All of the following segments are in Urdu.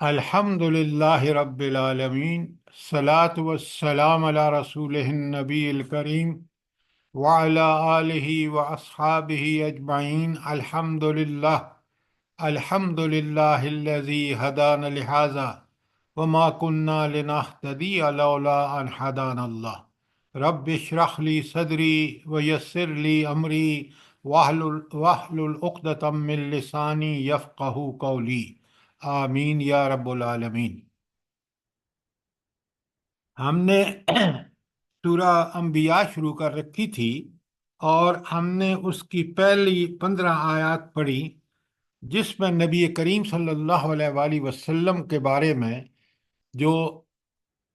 الحمد للہ رب العالمین، صلاۃ والسلام علی رسول النبی الکریم وعلی آلہ واصحابہ اجمعین۔ الحمد للہ الذی ہدانا لہذا وما کنا لنہتدی لولا ان ہدانا اللہ۔ رب اشرح لی صدری ویسر لی امری واحلل عقدۃ من لسانی یفقہوا قولی، آمین یا رب العالمین۔ ہم نے سورہ انبیاء شروع کر رکھی تھی اور ہم نے اس کی پہلی 15 آیات پڑھی، جس میں نبی کریم صلی اللہ علیہ وآلہ وسلم کے بارے میں جو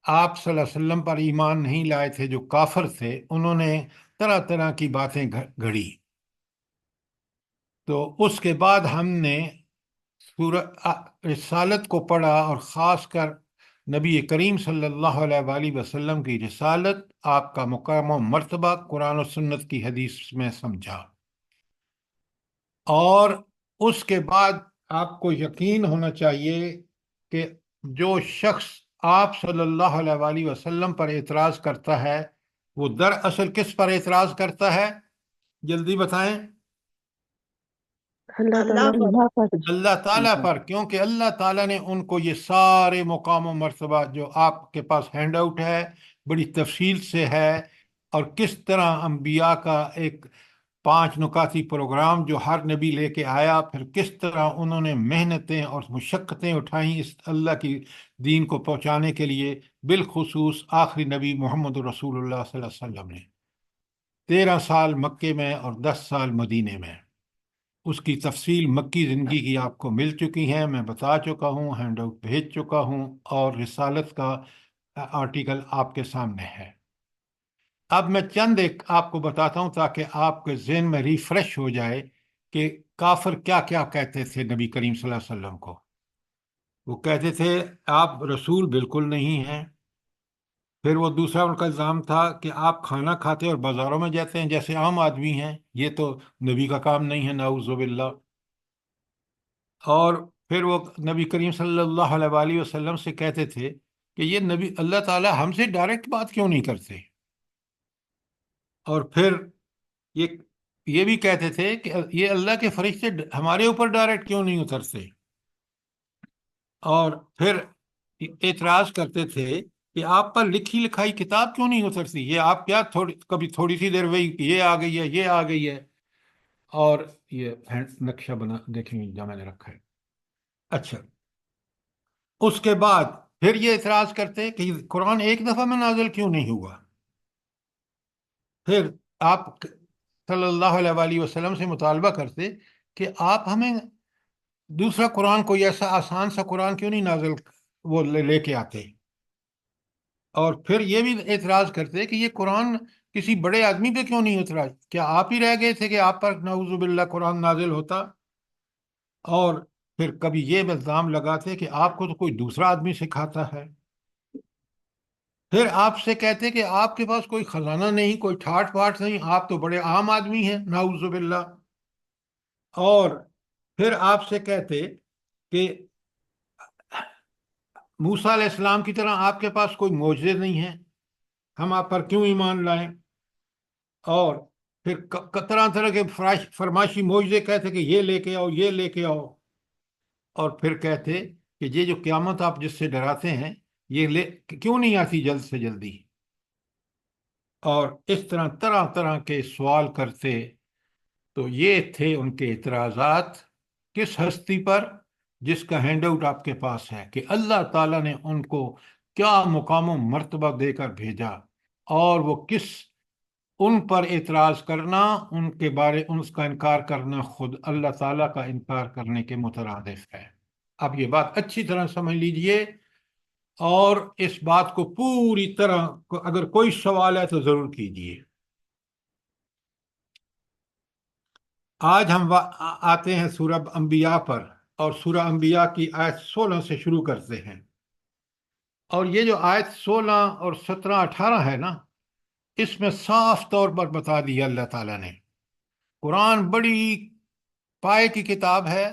آپ صلی اللہ علیہ وسلم پر ایمان نہیں لائے تھے، جو کافر تھے، انہوں نے طرح طرح کی باتیں گھڑی۔ تو اس کے بعد ہم نے سورہ رسالت کو پڑھا، اور خاص کر نبی کریم صلی اللہ علیہ وآلہ وسلم کی رسالت، آپ کا مقام و مرتبہ قرآن و سنت کی حدیث میں سمجھا۔ اور اس کے بعد آپ کو یقین ہونا چاہیے کہ جو شخص آپ صلی اللہ علیہ وآلہ وسلم پر اعتراض کرتا ہے، وہ دراصل کس پر اعتراض کرتا ہے؟ جلدی بتائیں۔ اللہ تعالیٰ پر، کیونکہ اللہ تعالیٰ نے ان کو یہ سارے مقام و مرتبہ جو آپ کے پاس ہینڈ آؤٹ ہے، بڑی تفصیل سے ہے، اور کس طرح انبیاء کا ایک 5 نکاتی پروگرام جو ہر نبی لے کے آیا، پھر کس طرح انہوں نے محنتیں اور مشقتیں اٹھائیں اس اللہ کی دین کو پہنچانے کے لیے، بالخصوص آخری نبی محمد رسول اللہ صلی اللہ علیہ وسلم نے 13 سال مکے میں اور 10 سال مدینے میں۔ اس کی تفصیل مکی زندگی کی آپ کو مل چکی ہے، میں بتا چکا ہوں، ہینڈ آؤٹ بھیج چکا ہوں، اور رسالت کا آرٹیکل آپ کے سامنے ہے۔ اب میں چند ایک آپ کو بتاتا ہوں تاکہ آپ کے ذہن میں ریفریش ہو جائے کہ کافر کیا کیا کہتے تھے نبی کریم صلی اللہ علیہ وسلم کو۔ وہ کہتے تھے آپ رسول بالکل نہیں ہیں۔ پھر وہ دوسرا ان کا الزام تھا کہ آپ کھانا کھاتے اور بازاروں میں جاتے ہیں جیسے عام آدمی ہیں، یہ تو نبی کا کام نہیں ہے، نعوذ باللہ۔ اور پھر وہ نبی کریم صلی اللہ علیہ وآلہ وسلم سے کہتے تھے کہ یہ نبی اللہ تعالیٰ ہم سے ڈائریکٹ بات کیوں نہیں کرتے؟ اور پھر یہ بھی کہتے تھے کہ یہ اللہ کے فرشتے ہمارے اوپر ڈائریکٹ کیوں نہیں اترتے؟ اور پھر اعتراض کرتے تھے کہ آپ پر لکھی لکھائی کتاب کیوں نہیں اترتی؟ یہ آپ کیا کبھی تھوڑی سی دیر وہی یہ آ گئی ہے، یہ آ گئی ہے۔ اور یہ نقشہ بنا دیکھیں جہاں میں نے رکھا ہے۔ اچھا، اس کے بعد پھر یہ اعتراض کرتے کہ قرآن ایک دفعہ میں نازل کیوں نہیں ہوا؟ پھر آپ صلی اللہ علیہ وآلہ وسلم سے مطالبہ کرتے کہ آپ ہمیں دوسرا قرآن، کوئی ایسا آسان سا قرآن کیوں نہیں نازل وہ لے کے آتے؟ اور پھر یہ بھی اعتراض کرتے کہ یہ قرآن کسی بڑے آدمی پہ کیوں نہیں اترا؟ کیا آپ ہی رہ گئے تھے کہ آپ پر نعوذ باللہ قرآن نازل ہوتا؟ اور پھر کبھی یہ الزام لگاتے کہ آپ کو تو کوئی دوسرا آدمی سکھاتا ہے۔ پھر آپ سے کہتے کہ آپ کے پاس کوئی خزانہ نہیں، کوئی ٹھاٹ پاٹ نہیں، آپ تو بڑے عام آدمی ہیں، نعوذ باللہ۔ اور پھر آپ سے کہتے کہ موسیٰ علیہ السلام کی طرح آپ کے پاس کوئی معجزے نہیں ہیں، ہم آپ پر کیوں ایمان لائیں؟ اور پھر طرح طرح کے فرمائشی معجزے کہتے کہ یہ لے کے آؤ، یہ لے کے آؤ۔ اور پھر کہتے کہ یہ جو قیامت آپ جس سے ڈراتے ہیں، یہ کیوں نہیں آتی جلد سے جلدی؟ اور اس طرح طرح طرح کے سوال کرتے۔ تو یہ تھے ان کے اعتراضات کس ہستی پر؟ جس کا ہینڈ آؤٹ آپ کے پاس ہے، کہ اللہ تعالیٰ نے ان کو کیا مقام و مرتبہ دے کر بھیجا، اور وہ کس ان پر اعتراض کرنا، ان کے بارے ان کا انکار کرنا خود اللہ تعالیٰ کا انکار کرنے کے مترادف ہے۔ اب یہ بات اچھی طرح سمجھ لیجئے، اور اس بات کو پوری طرح اگر کوئی سوال ہے تو ضرور کیجئے۔ آج ہم آتے ہیں سورہ انبیاء پر، اور سورہ انبیاء کی آیت 16 سے شروع کرتے ہیں۔ اور یہ جو آیت 16 اور 17 18 ہے نا، اس میں صاف طور پر بتا دیا اللہ تعالیٰ نے، قرآن بڑی پائے کی کتاب ہے،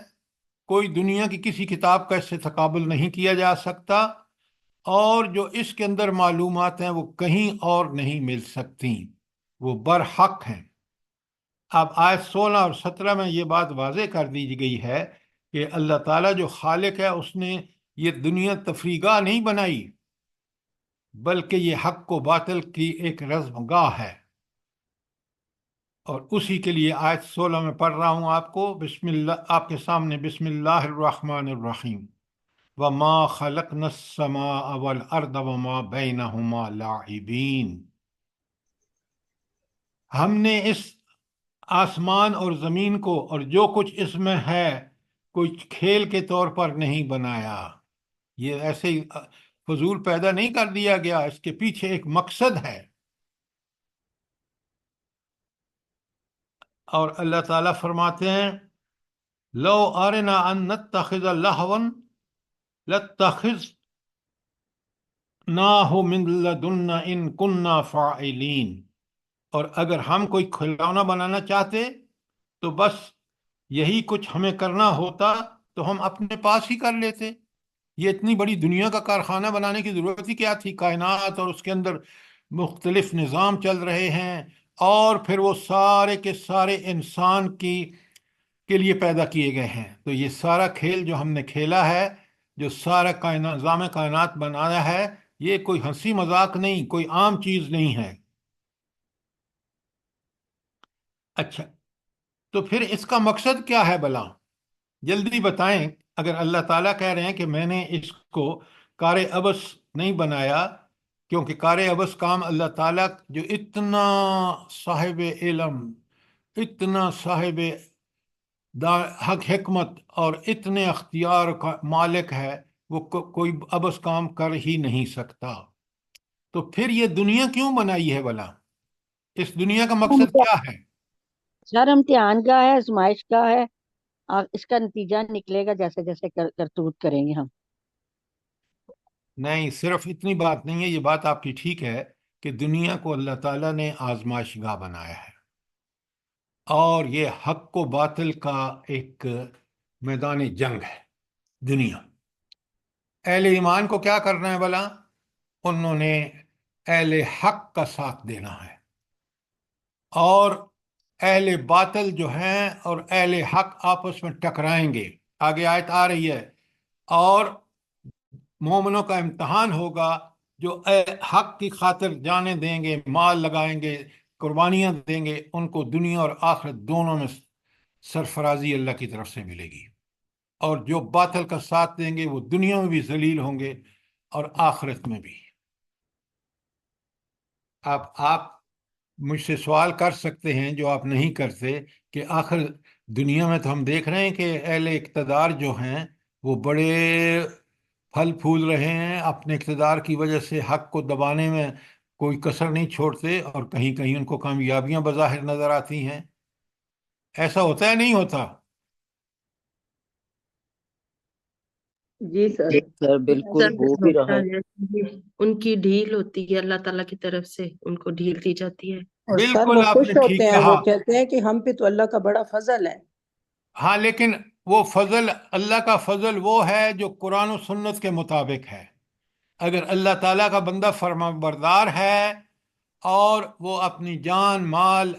کوئی دنیا کی کسی کتاب کا اس سے تقابل نہیں کیا جا سکتا، اور جو اس کے اندر معلومات ہیں وہ کہیں اور نہیں مل سکتی، وہ برحق ہیں۔ اب آیت 16 اور 17 میں یہ بات واضح کر دی گئی ہے کہ اللہ تعالیٰ جو خالق ہے اس نے یہ دنیا تفریح نہیں بنائی، بلکہ یہ حق و باطل کی ایک رزم گاہ ہے۔ اور اسی کے لیے آیت 16 میں پڑھ رہا ہوں آپ کو، بسم اللہ آپ کے سامنے، بسم اللہ الرحمن الرحیم، وما خلقنا السماء والارض وما بینہما لاعبین۔ ہم نے اس آسمان اور زمین کو اور جو کچھ اس میں ہے کوئی کھیل کے طور پر نہیں بنایا، یہ ایسے ہی فضول پیدا نہیں کر دیا گیا، اس کے پیچھے ایک مقصد ہے۔ اور اللہ تعالیٰ فرماتے ہیں لو ارنا ان نتخذ لہوا لاتخذناہ من لدنا ان کننا فاعلین۔ اور اگر ہم کوئی کھلونا بنانا چاہتے تو بس یہی کچھ ہمیں کرنا ہوتا تو ہم اپنے پاس ہی کر لیتے۔ یہ اتنی بڑی دنیا کا کارخانہ بنانے کی ضرورت ہی کیا تھی؟ کائنات اور اس کے اندر مختلف نظام چل رہے ہیں، اور پھر وہ سارے کے سارے انسان کے لیے پیدا کیے گئے ہیں۔ تو یہ سارا کھیل جو ہم نے کھیلا ہے، جو سارا نظام کائنات بنایا ہے، یہ کوئی ہنسی مذاق نہیں، کوئی عام چیز نہیں ہے۔ اچھا، تو پھر اس کا مقصد کیا ہے بلا؟ جلدی بتائیں۔ اگر اللہ تعالیٰ کہہ رہے ہیں کہ میں نے اس کو کار عبث نہیں بنایا، کیونکہ کار عبث کام اللہ تعالیٰ جو اتنا صاحب علم، اتنا صاحب حق حکمت اور اتنے اختیار کا مالک ہے، وہ کوئی عبث کام کر ہی نہیں سکتا۔ تو پھر یہ دنیا کیوں بنائی ہے بلا؟ اس دنیا کا مقصد کیا ہے؟ سر امتحان کا ہے، آزمائش کا ہے، اس کا نتیجہ نکلے گا جیسے جیسے کرتوت کریں گے ہم۔ نہیں، صرف اتنی بات نہیں ہے، یہ بات آپ کی ٹھیک ہے کہ دنیا کو اللہ تعالیٰ نے آزمائش گاہ بنایا ہے، اور یہ حق و باطل کا ایک میدان جنگ ہے دنیا۔ اہل ایمان کو کیا کرنا ہے بلا؟ انہوں نے اہل حق کا ساتھ دینا ہے، اور اہل باطل جو ہیں اور اہل حق آپس میں ٹکرائیں گے۔ آگے آیت آ رہی ہے، اور مومنوں کا امتحان ہوگا جو حق کی خاطر جانیں دیں گے، مال لگائیں گے، قربانیاں دیں گے، ان کو دنیا اور آخرت دونوں میں سرفرازی اللہ کی طرف سے ملے گی، اور جو باطل کا ساتھ دیں گے وہ دنیا میں بھی ذلیل ہوں گے اور آخرت میں بھی۔ آپ مجھ سے سوال کر سکتے ہیں جو آپ نہیں کرتے، کہ آخر دنیا میں تو ہم دیکھ رہے ہیں کہ اہل اقتدار جو ہیں وہ بڑے پھل پھول رہے ہیں، اپنے اقتدار کی وجہ سے حق کو دبانے میں کوئی کسر نہیں چھوڑتے، اور کہیں کہیں ان کو کامیابیاں بظاہر نظر آتی ہیں۔ ایسا ہوتا ہے نہیں ہوتا؟ جی سر، سر بالکل ہو بھی رہا ہوتا ہے۔ ہے، ان کی ڈھیل ہوتی ہے، اللہ تعالیٰ کی طرف سے ان کو ڈھیل دی جاتی ہے۔ اور سر بالکل وہ آپ خوش نے ہوتے ٹھیک ہیں، وہ کہا۔ کہتے ہیں کہ ہم پہ تو اللہ کا بڑا فضل ہے۔ ہاں، لیکن وہ فضل، اللہ کا فضل وہ ہے جو قرآن و سنت کے مطابق ہے۔ اگر اللہ تعالیٰ کا بندہ فرما بردار ہے اور وہ اپنی جان مال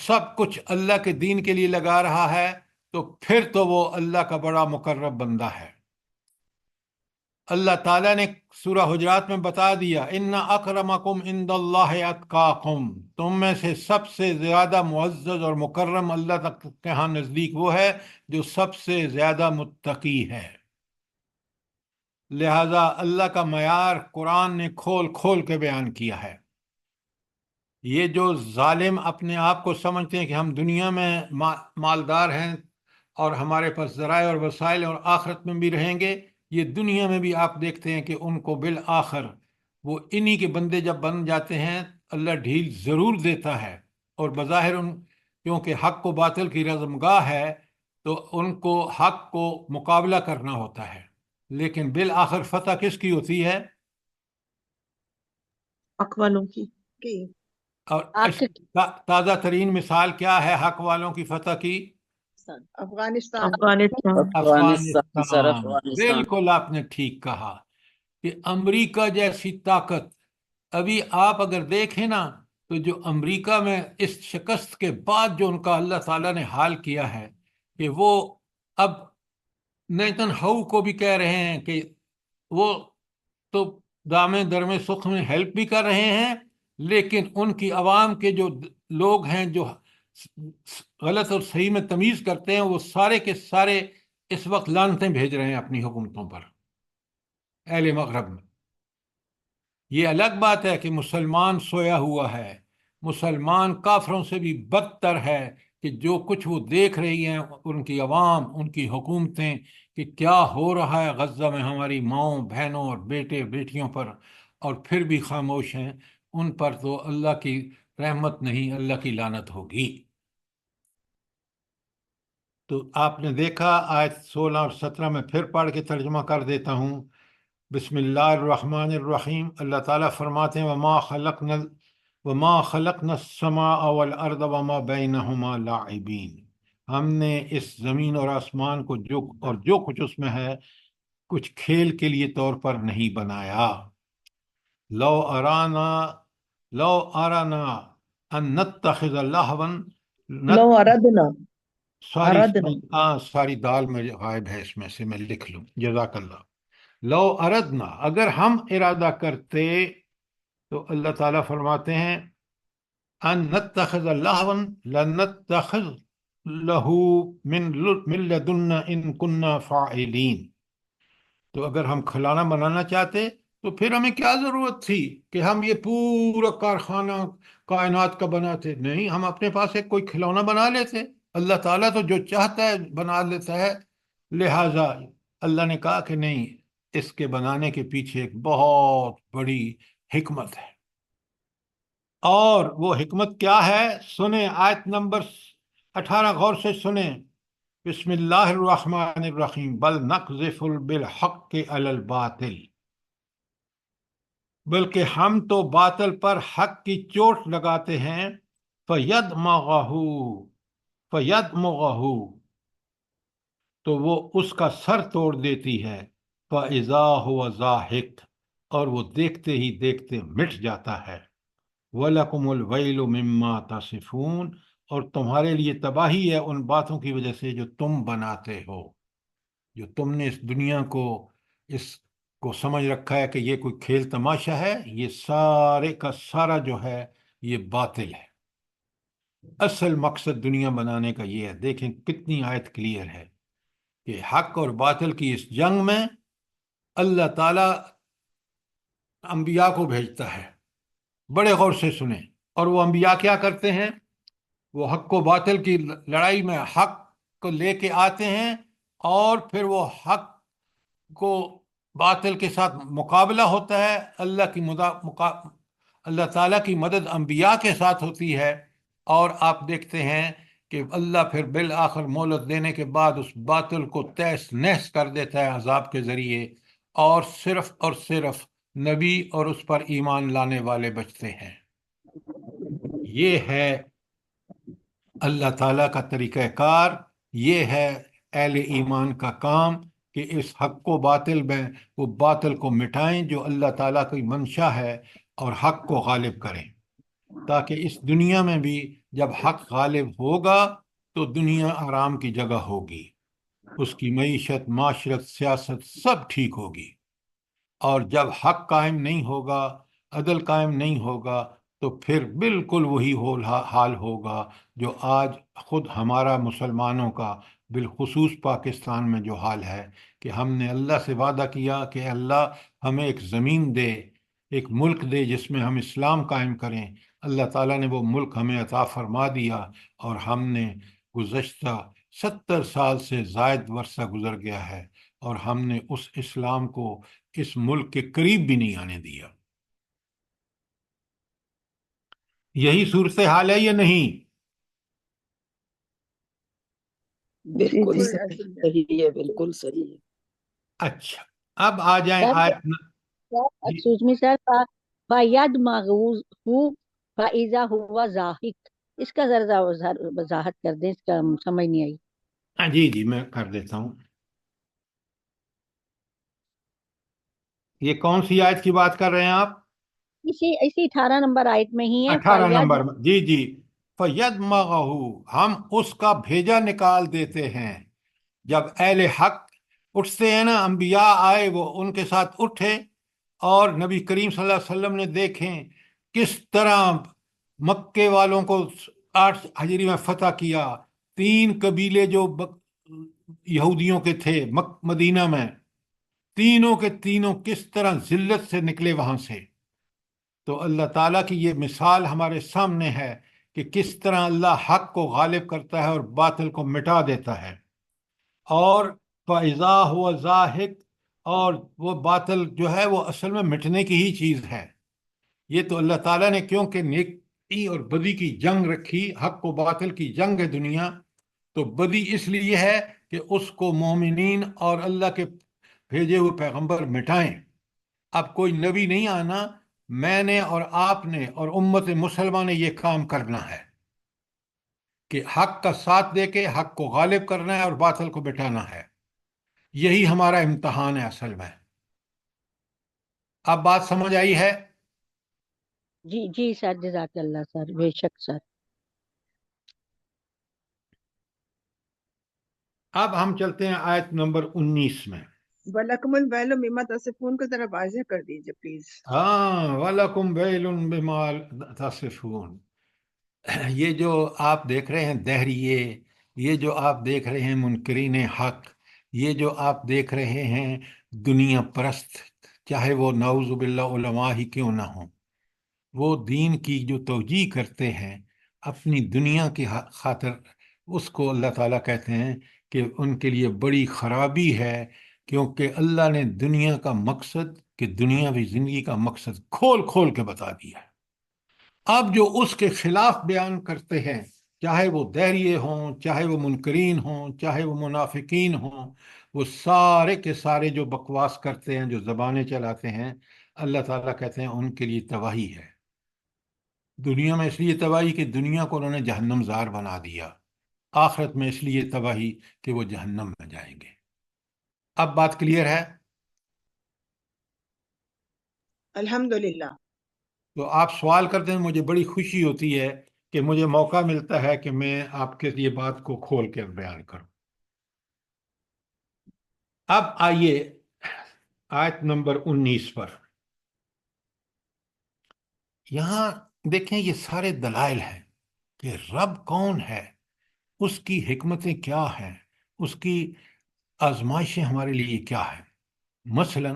سب کچھ اللہ کے دین کے لیے لگا رہا ہے، تو پھر تو وہ اللہ کا بڑا مقرب بندہ ہے۔ اللہ تعالیٰ نے سورہ حجرات میں بتا دیا، ان اکرمکم عند اللہ اتقاکم، تم میں سے سب سے زیادہ معزز اور مکرم اللہ تک کے ہاں نزدیک وہ ہے جو سب سے زیادہ متقی ہے۔ لہذا اللہ کا معیار قرآن نے کھول کھول کے بیان کیا ہے۔ یہ جو ظالم اپنے آپ کو سمجھتے ہیں کہ ہم دنیا میں مالدار ہیں اور ہمارے پاس ذرائع اور وسائل اور آخرت میں بھی رہیں گے، یہ دنیا میں بھی آپ دیکھتے ہیں کہ ان کو بالآخر وہ انہی کے بندے جب بن جاتے ہیں اللہ ڈھیل ضرور دیتا ہے، اور بظاہر کیونکہ حق و باطل کی رزمگاہ ہے تو ان کو حق کو مقابلہ کرنا ہوتا ہے، لیکن بالآخر فتح کس کی ہوتی ہے؟ حق والوں کی۔ اور اس حق تازہ ترین مثال کیا ہے حق والوں کی فتح کی؟ افغانستان افغانستان سر افغانستان، افغانستان. بالکل آپ نے ٹھیک کہا کہ امریکہ جیسی طاقت، ابھی آپ اگر دیکھیں نا تو جو امریکہ میں اس شکست کے بعد جو ان کا اللہ تعالیٰ نے حال کیا ہے کہ وہ اب نیتن ہاؤ کو بھی کہہ رہے ہیں کہ وہ تو دامے درمے سکھ میں ہیلپ بھی کر رہے ہیں، لیکن ان کی عوام کے جو لوگ ہیں جو غلط اور صحیح میں تمیز کرتے ہیں وہ سارے کے سارے اس وقت لعنتیں بھیج رہے ہیں اپنی حکومتوں پر، اہل مغرب میں۔ یہ الگ بات ہے کہ مسلمان سویا ہوا ہے، مسلمان کافروں سے بھی بدتر ہے کہ جو کچھ وہ دیکھ رہی ہیں ان کی عوام، ان کی حکومتیں، کہ کیا ہو رہا ہے غزہ میں ہماری ماؤں بہنوں اور بیٹے بیٹیوں پر، اور پھر بھی خاموش ہیں۔ ان پر تو اللہ کی رحمت نہیں، اللہ کی لعنت ہوگی۔ تو آپ نے دیکھا آیت 16 اور 17 میں پھر پڑھ کے ترجمہ کر دیتا ہوں۔ بسم اللہ الرحمن الرحیم، اللہ تعالیٰ فرماتے ہیں وما خلقنا السماء والارض وما بینہما لاعبین، ہم نے اس زمین اور آسمان کو جو کچھ اس میں ہے کچھ کھیل کے لیے طور پر نہیں بنایا۔ لو ارانا ان نتخذ لہوا، لو اردنا ساری دال میں غائب ہے، اس میں سے میں لکھ لوں، جزاک اللہ۔ لو اردنا، اگر ہم ارادہ کرتے تو اللہ تعالیٰ فرماتے ہیں ان نتخذ لہوا لنتخذ لہو من لدنا ان کننا فاعلین، تو اگر ہم کھلانا بنانا چاہتے تو پھر ہمیں کیا ضرورت تھی کہ ہم یہ پورا کارخانہ کائنات کا بناتے؟ نہیں، ہم اپنے پاس ایک کوئی کھلونا بنا لیتے۔ اللہ تعالیٰ تو جو چاہتا ہے بنا لیتا ہے، لہٰذا اللہ نے کہا کہ نہیں، اس کے بنانے کے پیچھے ایک بہت بڑی حکمت ہے۔ اور وہ حکمت کیا ہے؟ سنیں آیت نمبر 18 غور سے سنیں۔ بسم اللہ الرحمن الرحیم، بل نقذف بالحق علی الباطل، بلکہ ہم تو باطل پر حق کی چوٹ لگاتے ہیں، فیدمغہ، تو وہ اس کا سر توڑ دیتی ہے، فاذا هو زاہق، اور وہ دیکھتے ہی دیکھتے مٹ جاتا ہے، وَلَكُمُ الْوَيْلُ مِمَّا تَصِفُونَ، اور تمہارے لیے تباہی ہے ان باتوں کی وجہ سے جو تم بناتے ہو، جو تم نے اس دنیا کو اس کو سمجھ رکھا ہے کہ یہ کوئی کھیل تماشا ہے، یہ سارے کا سارا جو ہے یہ باطل ہے۔ اصل مقصد دنیا بنانے کا یہ ہے۔ دیکھیں کتنی آیت کلیئر ہے کہ حق اور باطل کی اس جنگ میں اللہ تعالیٰ انبیاء کو بھیجتا ہے۔ بڑے غور سے سنیں، اور وہ انبیاء کیا کرتے ہیں؟ وہ حق و باطل کی لڑائی میں حق کو لے کے آتے ہیں، اور پھر وہ حق کو باطل کے ساتھ مقابلہ ہوتا ہے۔ اللہ تعالیٰ کی مدد انبیاء کے ساتھ ہوتی ہے، اور آپ دیکھتے ہیں کہ اللہ پھر بالآخر مہلت دینے کے بعد اس باطل کو تہس نہس کر دیتا ہے عذاب کے ذریعے، اور صرف نبی اور اس پر ایمان لانے والے بچتے ہیں۔ یہ ہے اللہ تعالیٰ کا طریقہ کار، یہ ہے اہل ایمان کا کام کہ اس حق و باطل میں وہ باطل کو مٹائیں جو اللہ تعالیٰ کی منشا ہے، اور حق کو غالب کریں، تاکہ اس دنیا میں بھی جب حق غالب ہوگا تو دنیا آرام کی جگہ ہوگی، اس کی معیشت، معاشرت، سیاست سب ٹھیک ہوگی۔ اور جب حق قائم نہیں ہوگا، عدل قائم نہیں ہوگا، تو پھر بالکل وہی حال ہوگا جو آج خود ہمارا مسلمانوں کا بالخصوص پاکستان میں جو حال ہے، کہ ہم نے اللہ سے وعدہ کیا کہ اللہ ہمیں ایک زمین دے، ایک ملک دے جس میں ہم اسلام قائم کریں۔ اللہ تعالیٰ نے وہ ملک ہمیں عطا فرما دیا، اور ہم نے گزشتہ 70 سال سے زائد عرصہ گزر گیا ہے، اور ہم نے اس اسلام کو اس ملک کے قریب بھی نہیں آنے دیا۔ یہی صورتحال ہے یا نہیں؟ بالکل جی، صحیح ہے، بالکل صحیح ہے۔ اچھا، اب آ جائیں آیت جی، ایکسکیوز می سر، فید مغوز ہو فائزہ ہوا ضاحک، اس کا ذرا وضاحت کر دیں، اس کا سمجھ نہیں آئی۔ جی جی میں کر دیتا ہوں. یہ کون سی آیت کی بات کر رہے ہیں آپ؟ اسی اسی 18 نمبر آیت میں ہی ہے 18 نمبر میں. جی جی. فَيَدْمَغَهُ، ہم اس کا بھیجا نکال دیتے ہیں. جب اہل حق اٹھتے ہیں نا، انبیاء آئے وہ ان کے ساتھ اٹھے، اور نبی کریم صلی اللہ علیہ وسلم نے دیکھیں کس طرح مکے والوں کو 8 ہجری میں فتح کیا. 3 قبیلے جو یہودیوں کے تھے مدینہ میں، تینوں کے تینوں کس طرح ذلت سے نکلے وہاں سے. تو اللہ تعالیٰ کی یہ مثال ہمارے سامنے ہے کہ کس طرح اللہ حق کو غالب کرتا ہے اور باطل کو مٹا دیتا ہے. اور فَإِذَا هُوَ زَاهِقٌ، اور وہ باطل جو ہے وہ اصل میں مٹنے کی ہی چیز ہے. یہ تو اللہ تعالیٰ نے کیونکہ نیکی اور بدی کی جنگ رکھی، حق و باطل کی جنگ ہے دنیا، تو بدی اس لیے ہے کہ اس کو مومنین اور اللہ کے بھیجے ہوئے پیغمبر مٹائیں. اب کوئی نبی نہیں آنا، میں نے اور آپ نے اور امت مسلمہ نے یہ کام کرنا ہے کہ حق کا ساتھ دے کے حق کو غالب کرنا ہے اور باطل کو مٹانا ہے. یہی ہمارا امتحان ہے اصل میں. اب بات سمجھ آئی ہے؟ جی جی سر، جزاک اللہ سر، بے شک سر. اب ہم چلتے ہیں آیت نمبر 19 میں. وَلَكُمُ الْوَيْلُ مِمَّا تَصِفُونَ کو ذرا واضح کر دیجیے پلیز. ہاں، وَلَكُمْ وَيْلٌ بِمَا تَصِفُونَ. یہ جو آپ دیکھ رہے ہیں دہریے، یہ جو آپ دیکھ رہے ہیں منکرین حق، یہ جو آپ دیکھ رہے ہیں دنیا پرست، چاہے وہ نعوذ باللہ علماء ہی کیوں نہ ہوں، وہ دین کی جو توجیہ کرتے ہیں اپنی دنیا کی خاطر، اس کو اللہ تعالیٰ کہتے ہیں کہ ان کے لیے بڑی خرابی ہے، کیونکہ اللہ نے دنیا کا مقصد، کہ دنیاوی زندگی کا مقصد کھول کھول کے بتا دیا ہے. اب جو اس کے خلاف بیان کرتے ہیں، چاہے وہ دہریے ہوں، چاہے وہ منکرین ہوں، چاہے وہ منافقین ہوں، وہ سارے کے سارے جو بکواس کرتے ہیں، جو زبانیں چلاتے ہیں، اللہ تعالیٰ کہتے ہیں ان کے لیے تباہی ہے. دنیا میں اس لیے تباہی کہ دنیا کو انہوں نے جہنم زار بنا دیا، آخرت میں اس لیے تباہی کہ وہ جہنم میں جائیں گے. اب بات کلیئر ہے؟ الحمدللہ. تو آپ سوال کرتے ہیں، مجھے بڑی خوشی ہوتی ہے کہ مجھے موقع ملتا ہے کہ میں آپ کے یہ بات کو کھول کے بیان کروں. اب آئیے آیت نمبر 19 پر. یہاں دیکھیں یہ سارے دلائل ہیں کہ رب کون ہے، اس کی حکمتیں کیا ہیں، اس کی آزمائشیں ہمارے لیے کیا ہیں. مثلا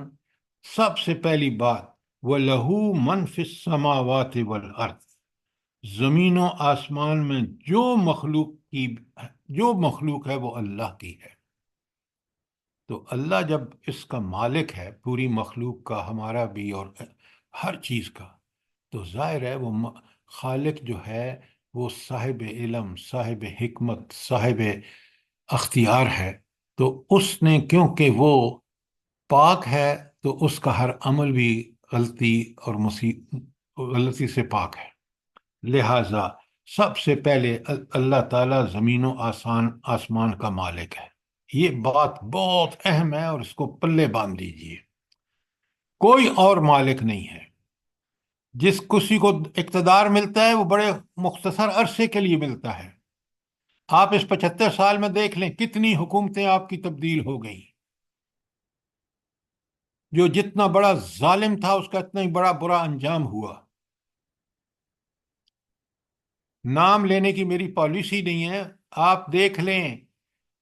سب سے پہلی بات، وَلَهُ مَنْ فِي السَّمَاوَاتِ وَالْأَرْضِ، زمین و آسمان میں جو مخلوق ہے وہ اللہ کی ہے. تو اللہ جب اس کا مالک ہے پوری مخلوق کا، ہمارا بھی اور ہر چیز کا، تو ظاہر ہے وہ خالق جو ہے وہ صاحب علم، صاحب حکمت، صاحب اختیار ہے. تو اس نے کیونکہ وہ پاک ہے تو اس کا ہر عمل بھی غلطی اور غلطی سے پاک ہے. لہٰذا سب سے پہلے اللہ تعالیٰ زمین و آسمان کا مالک ہے. یہ بات بہت اہم ہے اور اس کو پلے باندھ لیجیے. کوئی اور مالک نہیں ہے. جس کسی کو اقتدار ملتا ہے وہ بڑے مختصر عرصے کے لیے ملتا ہے. آپ اس 75 سال میں دیکھ لیں کتنی حکومتیں آپ کی تبدیل ہو گئیں. جو جتنا بڑا ظالم تھا اس کا اتنا ہی بڑا برا انجام ہوا. نام لینے کی میری پالیسی نہیں ہے. آپ دیکھ لیں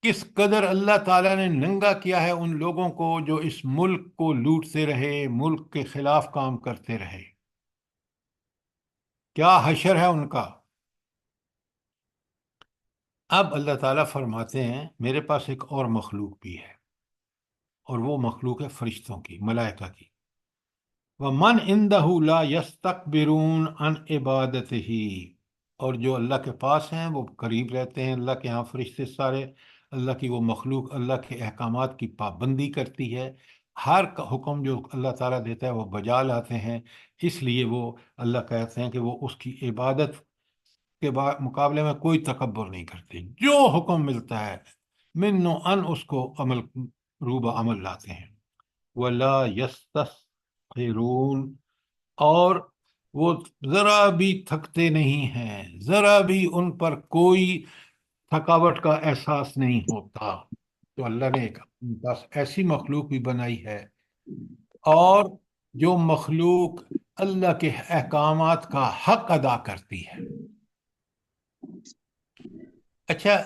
کس قدر اللہ تعالیٰ نے ننگا کیا ہے ان لوگوں کو جو اس ملک کو لوٹتے رہے، ملک کے خلاف کام کرتے رہے. کیا حشر ہے ان کا. اب اللہ تعالیٰ فرماتے ہیں میرے پاس ایک اور مخلوق بھی ہے، اور وہ مخلوق ہے فرشتوں کی، ملائکہ کی. وَمَنْ عِنْدَهُ لَا يَسْتَكْبِرُونَ عَنْ عِبَادَتِهِ، اور جو اللہ کے پاس ہیں وہ قریب رہتے ہیں. اللہ کے ہاں فرشتے سارے، اللہ کی وہ مخلوق اللہ کے احکامات کی پابندی کرتی ہے. ہر حکم جو اللہ تعالیٰ دیتا ہے وہ بجا لاتے ہیں. اس لیے وہ اللہ کہتے ہیں کہ وہ اس کی عبادت کے مقابلے میں کوئی تکبر نہیں کرتے. جو حکم ملتا ہے من ان اس کو عمل روبہ عمل لاتے ہیں، ولا یستسخرون، اور وہ ذرا بھی تھکتے نہیں ہیں، ذرا بھی ان پر کوئی تھکاوٹ کا احساس نہیں ہوتا۔ تو اللہ نے ایک بس ایسی مخلوق بھی بنائی ہے، اور جو مخلوق اللہ کے احکامات کا حق ادا کرتی ہے۔ اچھا،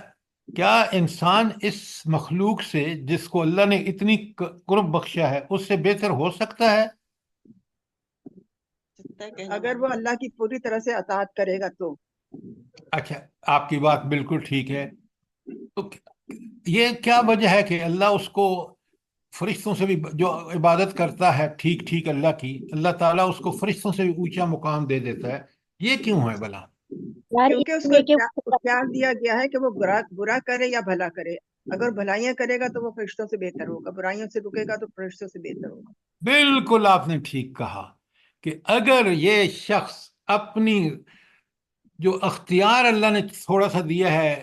کیا انسان اس مخلوق سے جس کو اللہ نے اتنی قرب بخشا ہے اس سے بہتر ہو سکتا ہے؟ اگر وہ اللہ کی پوری طرح سے اطاعت کرے گا تو۔ اچھا، آپ کی بات بالکل ٹھیک ہے۔ تو یہ کیا وجہ ہے کہ اللہ اس کو فرشتوں سے بھی، جو عبادت کرتا ہے ٹھیک ٹھیک اللہ کی، اللہ تعالیٰ اس کو فرشتوں سے بھی اونچا مقام دے دیتا ہے؟ یہ کیوں ہے بھلا؟ یار کیونکہ اس اس کو لیے کہ اختیار دیا گیا ہے کہ وہ برا کرے یا بھلا کرے۔ اگر بھلائیاں کرے گا تو وہ فرشتوں سے بہتر ہوگا، برائیوں سے رکے گا تو فرشتوں سے بہتر ہوگا۔ بالکل آپ نے ٹھیک کہا کہ اگر یہ شخص اپنی جو اختیار اللہ نے تھوڑا سا دیا ہے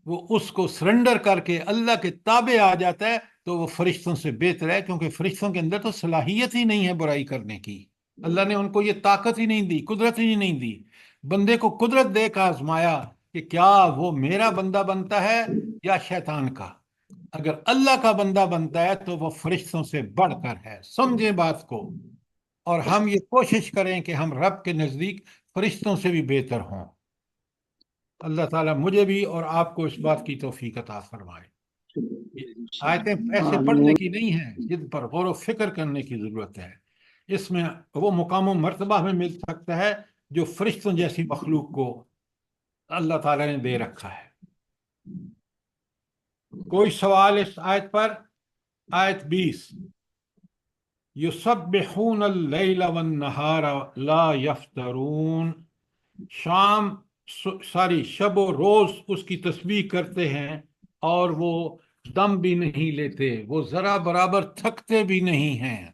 وہ اس کو سرنڈر کر کے اللہ کے تابع آ جاتا ہے تو وہ فرشتوں سے بہتر ہے، کیونکہ فرشتوں کے اندر تو صلاحیت ہی نہیں ہے برائی کرنے کی۔ اللہ نے ان کو یہ طاقت ہی نہیں دی، قدرت ہی نہیں دی۔ بندے کو قدرت دے کر آزمایا کہ کیا وہ میرا بندہ بنتا ہے یا شیطان کا۔ اگر اللہ کا بندہ بنتا ہے تو وہ فرشتوں سے بڑھ کر ہے، سمجھیں بات کو، اور ہم یہ کوشش کریں کہ ہم رب کے نزدیک فرشتوں سے بھی بہتر ہوں۔ اللہ تعالیٰ مجھے بھی اور آپ کو اس بات کی توفیق عطا فرمائے۔ یہ آیتیں ایسے پڑھنے کی نہیں ہیں جن پر غور و فکر کرنے کی ضرورت ہے، اس میں وہ مقام و مرتبہ ہمیں مل سکتا ہے جو فرشتوں جیسی مخلوق کو اللہ تعالیٰ نے دے رکھا ہے۔ کوئی سوال اس آیت پر؟ آیت 20، یسبحون اللیل والنہار لا یفترون، شام ساری شب و روز اس کی تسبیح کرتے ہیں اور وہ دم بھی نہیں لیتے، وہ ذرا برابر تھکتے بھی نہیں ہیں۔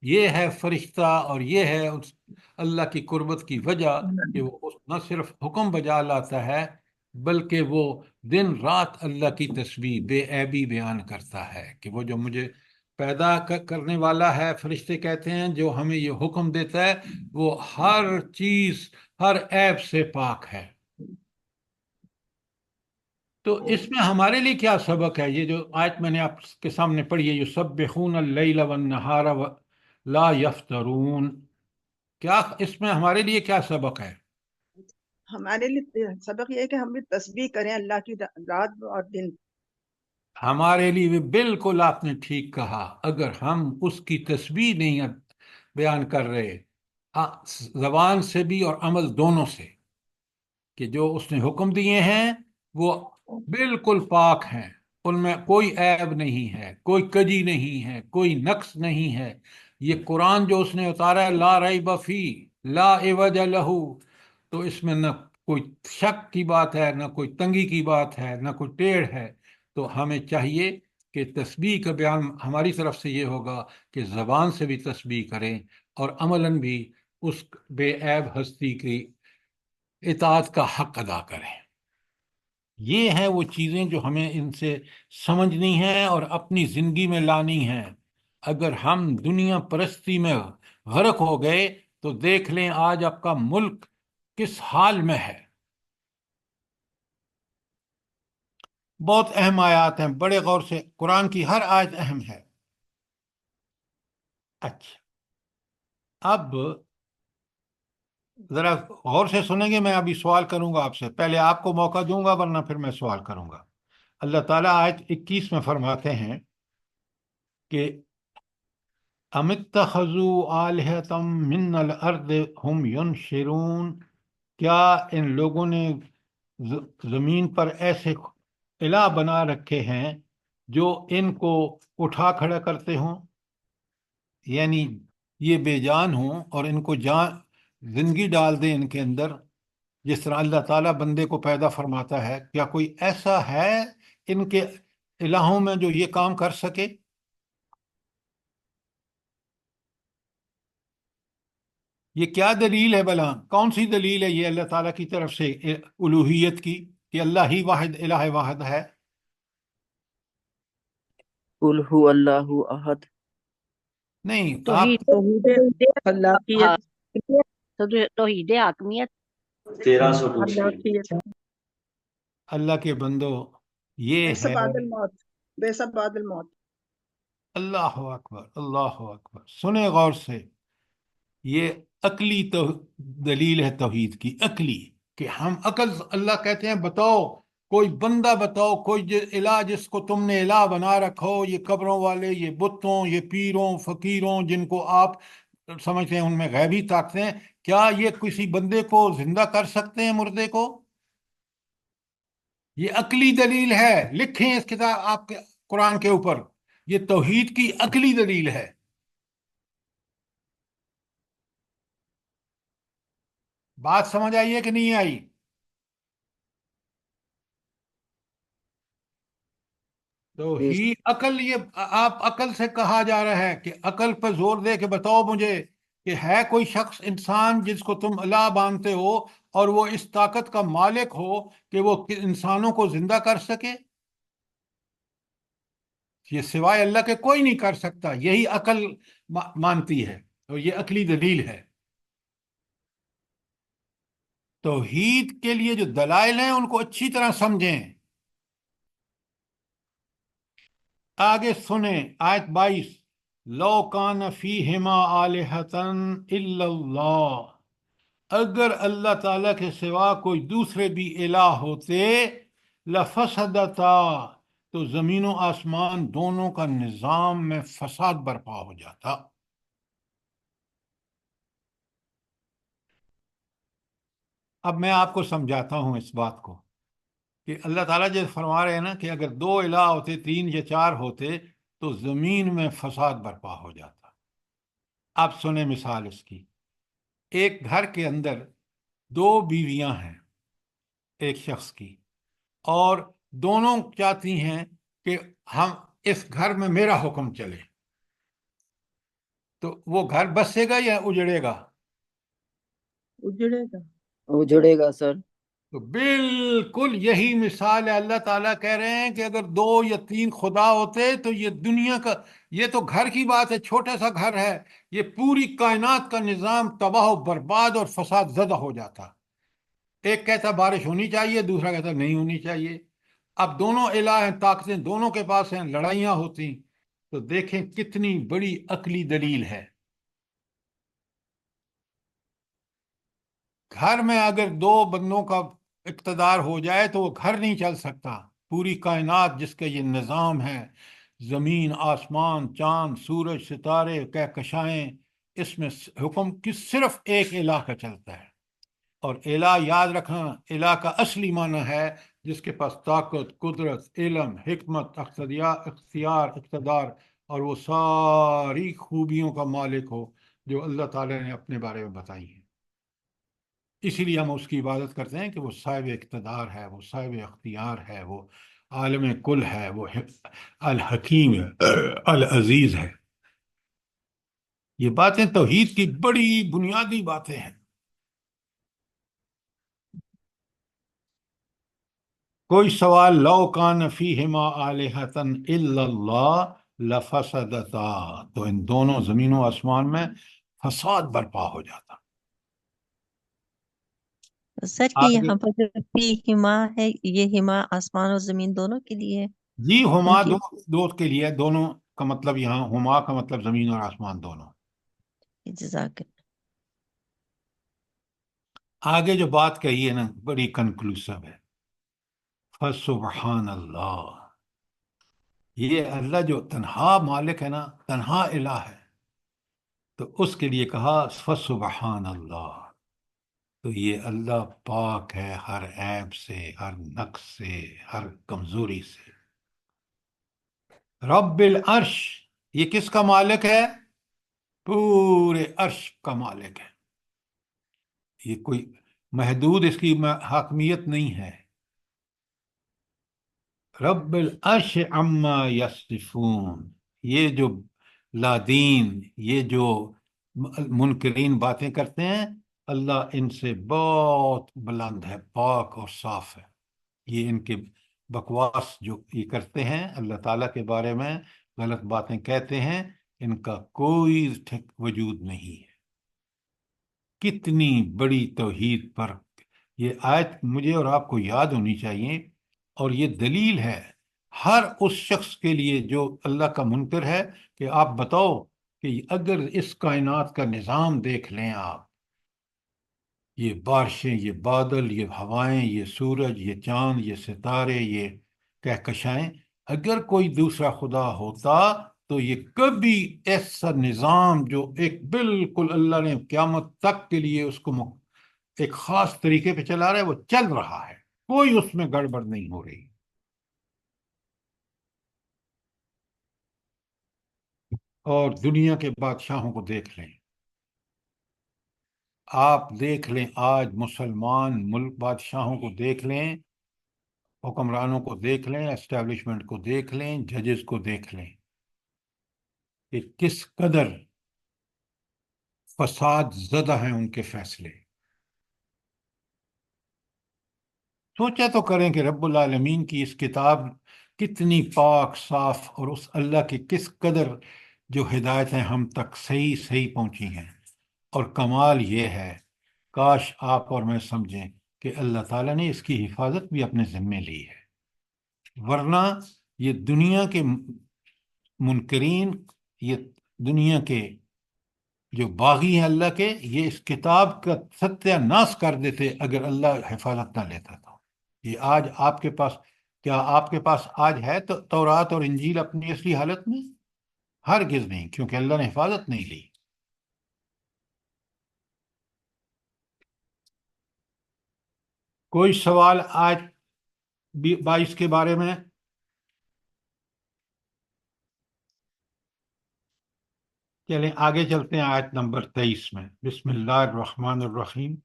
یہ ہے فرشتہ اور یہ ہے اس اللہ کی قربت کی وجہ کہ وہ نہ صرف حکم بجا لاتا ہے بلکہ وہ دن رات اللہ کی تسبیح بے عیبی بیان کرتا ہے کہ وہ جو مجھے پیدا کرنے والا ہے، فرشتے کہتے ہیں جو ہمیں یہ حکم دیتا ہے وہ ہر چیز ہر عیب سے پاک ہے۔ تو اس میں ہمارے لیے کیا سبق ہے؟ یہ جو آیت میں نے آپ کے سامنے پڑھی ہے، یسبحون اللیل والنہار لا یفترون، کیا اس میں ہمارے لیے کیا سبق ہے؟ ہمارے لیے سبق یہ ہے کہ ہم بھی تسبیح کریں اللہ کی رات اور دن۔ ہمارے لیے بھی بالکل آپ نے ٹھیک کہا۔ اگر ہم اس کی تسبیح نہیں بیان کر رہے زبان سے بھی اور عمل دونوں سے، کہ جو اس نے حکم دیے ہیں وہ بالکل پاک ہیں، ان میں کوئی عیب نہیں ہے، کوئی کجی نہیں ہے، کوئی نقص نہیں ہے۔ یہ قرآن جو اس نے اتارا ہے لا ریب فی لا عوج لہ، تو اس میں نہ کوئی شک کی بات ہے، نہ کوئی تنگی کی بات ہے، نہ کوئی ٹیڑھ ہے۔ تو ہمیں چاہیے کہ تسبیح کا بیان ہماری طرف سے یہ ہوگا کہ زبان سے بھی تسبیح کریں اور عملاً بھی اس بے عیب ہستی کی اطاعت کا حق ادا کریں۔ یہ ہیں وہ چیزیں جو ہمیں ان سے سمجھنی ہیں اور اپنی زندگی میں لانی ہیں۔ اگر ہم دنیا پرستی میں غرق ہو گئے تو دیکھ لیں آج آپ کا ملک کس حال میں ہے۔ بہت اہم آیات ہیں، بڑے غور سے، قرآن کی ہر آیت اہم ہے۔ اچھا، اب ذرا غور سے سنیں گے، میں ابھی سوال کروں گا آپ سے، پہلے آپ کو موقع دوں گا ورنہ پھر میں سوال کروں گا۔ اللہ تعالیٰ آیت 21 میں فرماتے ہیں کہ ام اتخذوا آلہۃ من الارض ہم ینشرون، کیا ان لوگوں نے زمین پر ایسے الہ بنا رکھے ہیں جو ان کو اٹھا کھڑا کرتے ہوں، یعنی یہ بے جان ہوں اور ان کو جان زندگی ڈال دیں ان کے اندر، جس طرح اللہ تعالیٰ بندے کو پیدا فرماتا ہے۔ کیا کوئی ایسا ہے ان کے الہوں میں جو یہ کام کر سکے؟ یہ کیا دلیل ہے بھلا؟ کون سی دلیل ہے یہ اللہ تعالیٰ کی طرف سے الوہیت کی کہ اللہ ہی واحد الہ واحد ہے؟ قل هو اللہ احد. نہیں، آپ توحید توحید خلاقیت. توحید حاکمیت. 1302 خلاقیت. اللہ کے بندو یہ بیسب ہے. بعد الموت، بیسب بعد الموت. اللہ اکبر، اللہ اکبر. سنیں غور سے، یہ عقلی دلیل ہے توحید کی، عقلی. کہ ہم عقل، اللہ کہتے ہیں بتاؤ کوئی بندہ، بتاؤ کوئی الہ جس کو تم نے الہ بنا رکھو، یہ قبروں والے، یہ بتوں، یہ پیروں فقیروں جن کو آپ سمجھتے ہیں ان میں غیبی طاقتیں ہیں، کیا یہ کسی بندے کو زندہ کر سکتے ہیں، مردے کو؟ یہ عقلی دلیل ہے، لکھیں اس کتاب آپ کے قرآن کے اوپر، یہ توحید کی عقلی دلیل ہے. بات سمجھ آئی ہے کہ نہیں آئی؟ تو ہی عقل، یہ آپ عقل سے کہا جا رہا ہے کہ عقل پر زور دے کے بتاؤ مجھے کہ ہے کوئی شخص، انسان جس کو تم الہ مانتے ہو اور وہ اس طاقت کا مالک ہو کہ وہ انسانوں کو زندہ کر سکے؟ یہ سوائے اللہ کے کوئی نہیں کر سکتا. یہی عقل مانتی ہے اور یہ عقلی دلیل ہے. توحید کے لیے جو دلائل ہیں ان کو اچھی طرح سمجھیں. آگے سنیں آیت 22، لو کان فیہما آلہۃ الا اللہ، اگر اللہ تعالیٰ کے سوا کوئی دوسرے بھی الہ ہوتے، لفسدتا، تو زمین و آسمان دونوں کا نظام میں فساد برپا ہو جاتا. اب میں آپ کو سمجھاتا ہوں اس بات کو کہ اللہ تعالیٰ جو فرما رہے ہیں نا کہ اگر دو الہ ہوتے، تین یا چار ہوتے، تو زمین میں فساد برپا ہو جاتا. آپ سنیں مثال اس کی. ایک گھر کے اندر دو بیویاں ہیں ایک شخص کی، اور دونوں چاہتی ہیں کہ ہم اس گھر میں میرا حکم چلے، تو وہ گھر بسے گا یا اجڑے گا؟ اجڑے گا. اجڑے گا سر. تو بالکل یہی مثال ہے. اللہ تعالیٰ کہہ رہے ہیں کہ اگر دو یا تین خدا ہوتے تو یہ دنیا کا، یہ تو گھر کی بات ہے، چھوٹا سا گھر ہے، یہ پوری کائنات کا نظام تباہ و برباد اور فساد زدہ ہو جاتا. ایک کہتا بارش ہونی چاہیے، دوسرا کہتا نہیں ہونی چاہیے. اب دونوں الہ ہیں، طاقتیں دونوں کے پاس ہیں، لڑائیاں ہوتی. تو دیکھیں کتنی بڑی عقلی دلیل ہے. گھر میں اگر دو بندوں کا اقتدار ہو جائے تو وہ گھر نہیں چل سکتا. پوری کائنات جس کا یہ نظام ہے، زمین آسمان چاند سورج ستارے کہکشائیں، اس میں حکم صرف ایک الہ کا چلتا ہے. اور الہ یاد رکھنا، الہ کا اصلی معنی ہے جس کے پاس طاقت، قدرت، علم، حکمت، اختیار، اقتدار اور وہ ساری خوبیوں کا مالک ہو جو اللہ تعالیٰ نے اپنے بارے میں بتائی ہیں. اسی لیے ہم اس کی عبادت کرتے ہیں کہ وہ صاحب اقتدار ہے، وہ صاحب اختیار ہے، وہ عالم کل ہے، وہ الحکیم ہے، العزیز ہے. یہ باتیں توحید کی بڑی بنیادی باتیں ہیں. کوئی سوال؟ لو کان فیہما آلہۃ الا اللہ لفسدتا، تو ان دونوں زمین و آسمان میں فساد برپا ہو جاتا. سر کہ یہاں پر جو فی ہما ہے، یہ ہما آسمان اور زمین دونوں کے لیے ہے؟ جی، ہما ان کی دو کے لیے، دونوں کا مطلب یہاں ہما کا مطلب زمین اور آسمان دونوں. جزاک اللہ. آگے جو بات کہی ہے نا بڑی کنکلوسو ہے. فسبحان اللہ، یہ اللہ جو تنہا مالک ہے نا، تنہا الہ ہے، تو اس کے لیے کہا فسبحان اللہ. تو یہ اللہ پاک ہے ہر عیب سے، ہر نقص سے، ہر کمزوری سے. رب العرش، یہ کس کا مالک ہے؟ پورے عرش کا مالک ہے. یہ کوئی محدود اس کی حاکمیت نہیں ہے. رب العرش عما یصفون، یہ جو لادین، یہ جو منکرین باتیں کرتے ہیں، اللہ ان سے بہت بلند ہے، پاک اور صاف ہے. یہ ان کے بکواس جو یہ کرتے ہیں اللہ تعالیٰ کے بارے میں، غلط باتیں کہتے ہیں، ان کا کوئی وجود نہیں ہے۔ کتنی بڑی توحید پر یہ آیت مجھے اور آپ کو یاد ہونی چاہیے، اور یہ دلیل ہے ہر اس شخص کے لیے جو اللہ کا منکر ہے کہ آپ بتاؤ کہ اگر اس کائنات کا نظام دیکھ لیں آپ، یہ بارشیں، یہ بادل، یہ ہوائیں، یہ سورج، یہ چاند، یہ ستارے، یہ کہکشائیں، اگر کوئی دوسرا خدا ہوتا تو یہ کبھی ایسا نظام جو ایک بالکل اللہ نے قیامت تک کے لیے اس کو ایک خاص طریقے پہ چلا رہا ہے، وہ چل رہا ہے، کوئی اس میں گڑبڑ نہیں ہو رہی۔ اور دنیا کے بادشاہوں کو دیکھ لیں، آپ دیکھ لیں آج مسلمان ملک بادشاہوں کو دیکھ لیں، حکمرانوں کو دیکھ لیں، اسٹیبلشمنٹ کو دیکھ لیں، ججز کو دیکھ لیں کہ کس قدر فساد زدہ ہیں ان کے فیصلے۔ سوچا تو کریں کہ رب العالمین کی اس کتاب کتنی پاک صاف، اور اس اللہ کی کس قدر جو ہدایتیں ہم تک صحیح صحیح پہنچی ہیں۔ اور کمال یہ ہے، کاش آپ اور میں سمجھیں کہ اللہ تعالیٰ نے اس کی حفاظت بھی اپنے ذمے لی ہے، ورنہ یہ دنیا کے منکرین، یہ دنیا کے جو باغی ہیں اللہ کے، یہ اس کتاب کا ستیہ ناش کر دیتے اگر اللہ حفاظت نہ لیتا تو۔ یہ آج آپ کے پاس، کیا آپ کے پاس آج ہے تو تورات اور انجیل اپنی اصلی حالت میں؟ ہرگز نہیں، کیونکہ اللہ نے حفاظت نہیں لی۔ کوئی سوال آج 22 کے بارے میں؟ چلیں آگے چلتے ہیں آیت نمبر 23 میں۔ بسم اللہ الرحمن الرحیم۔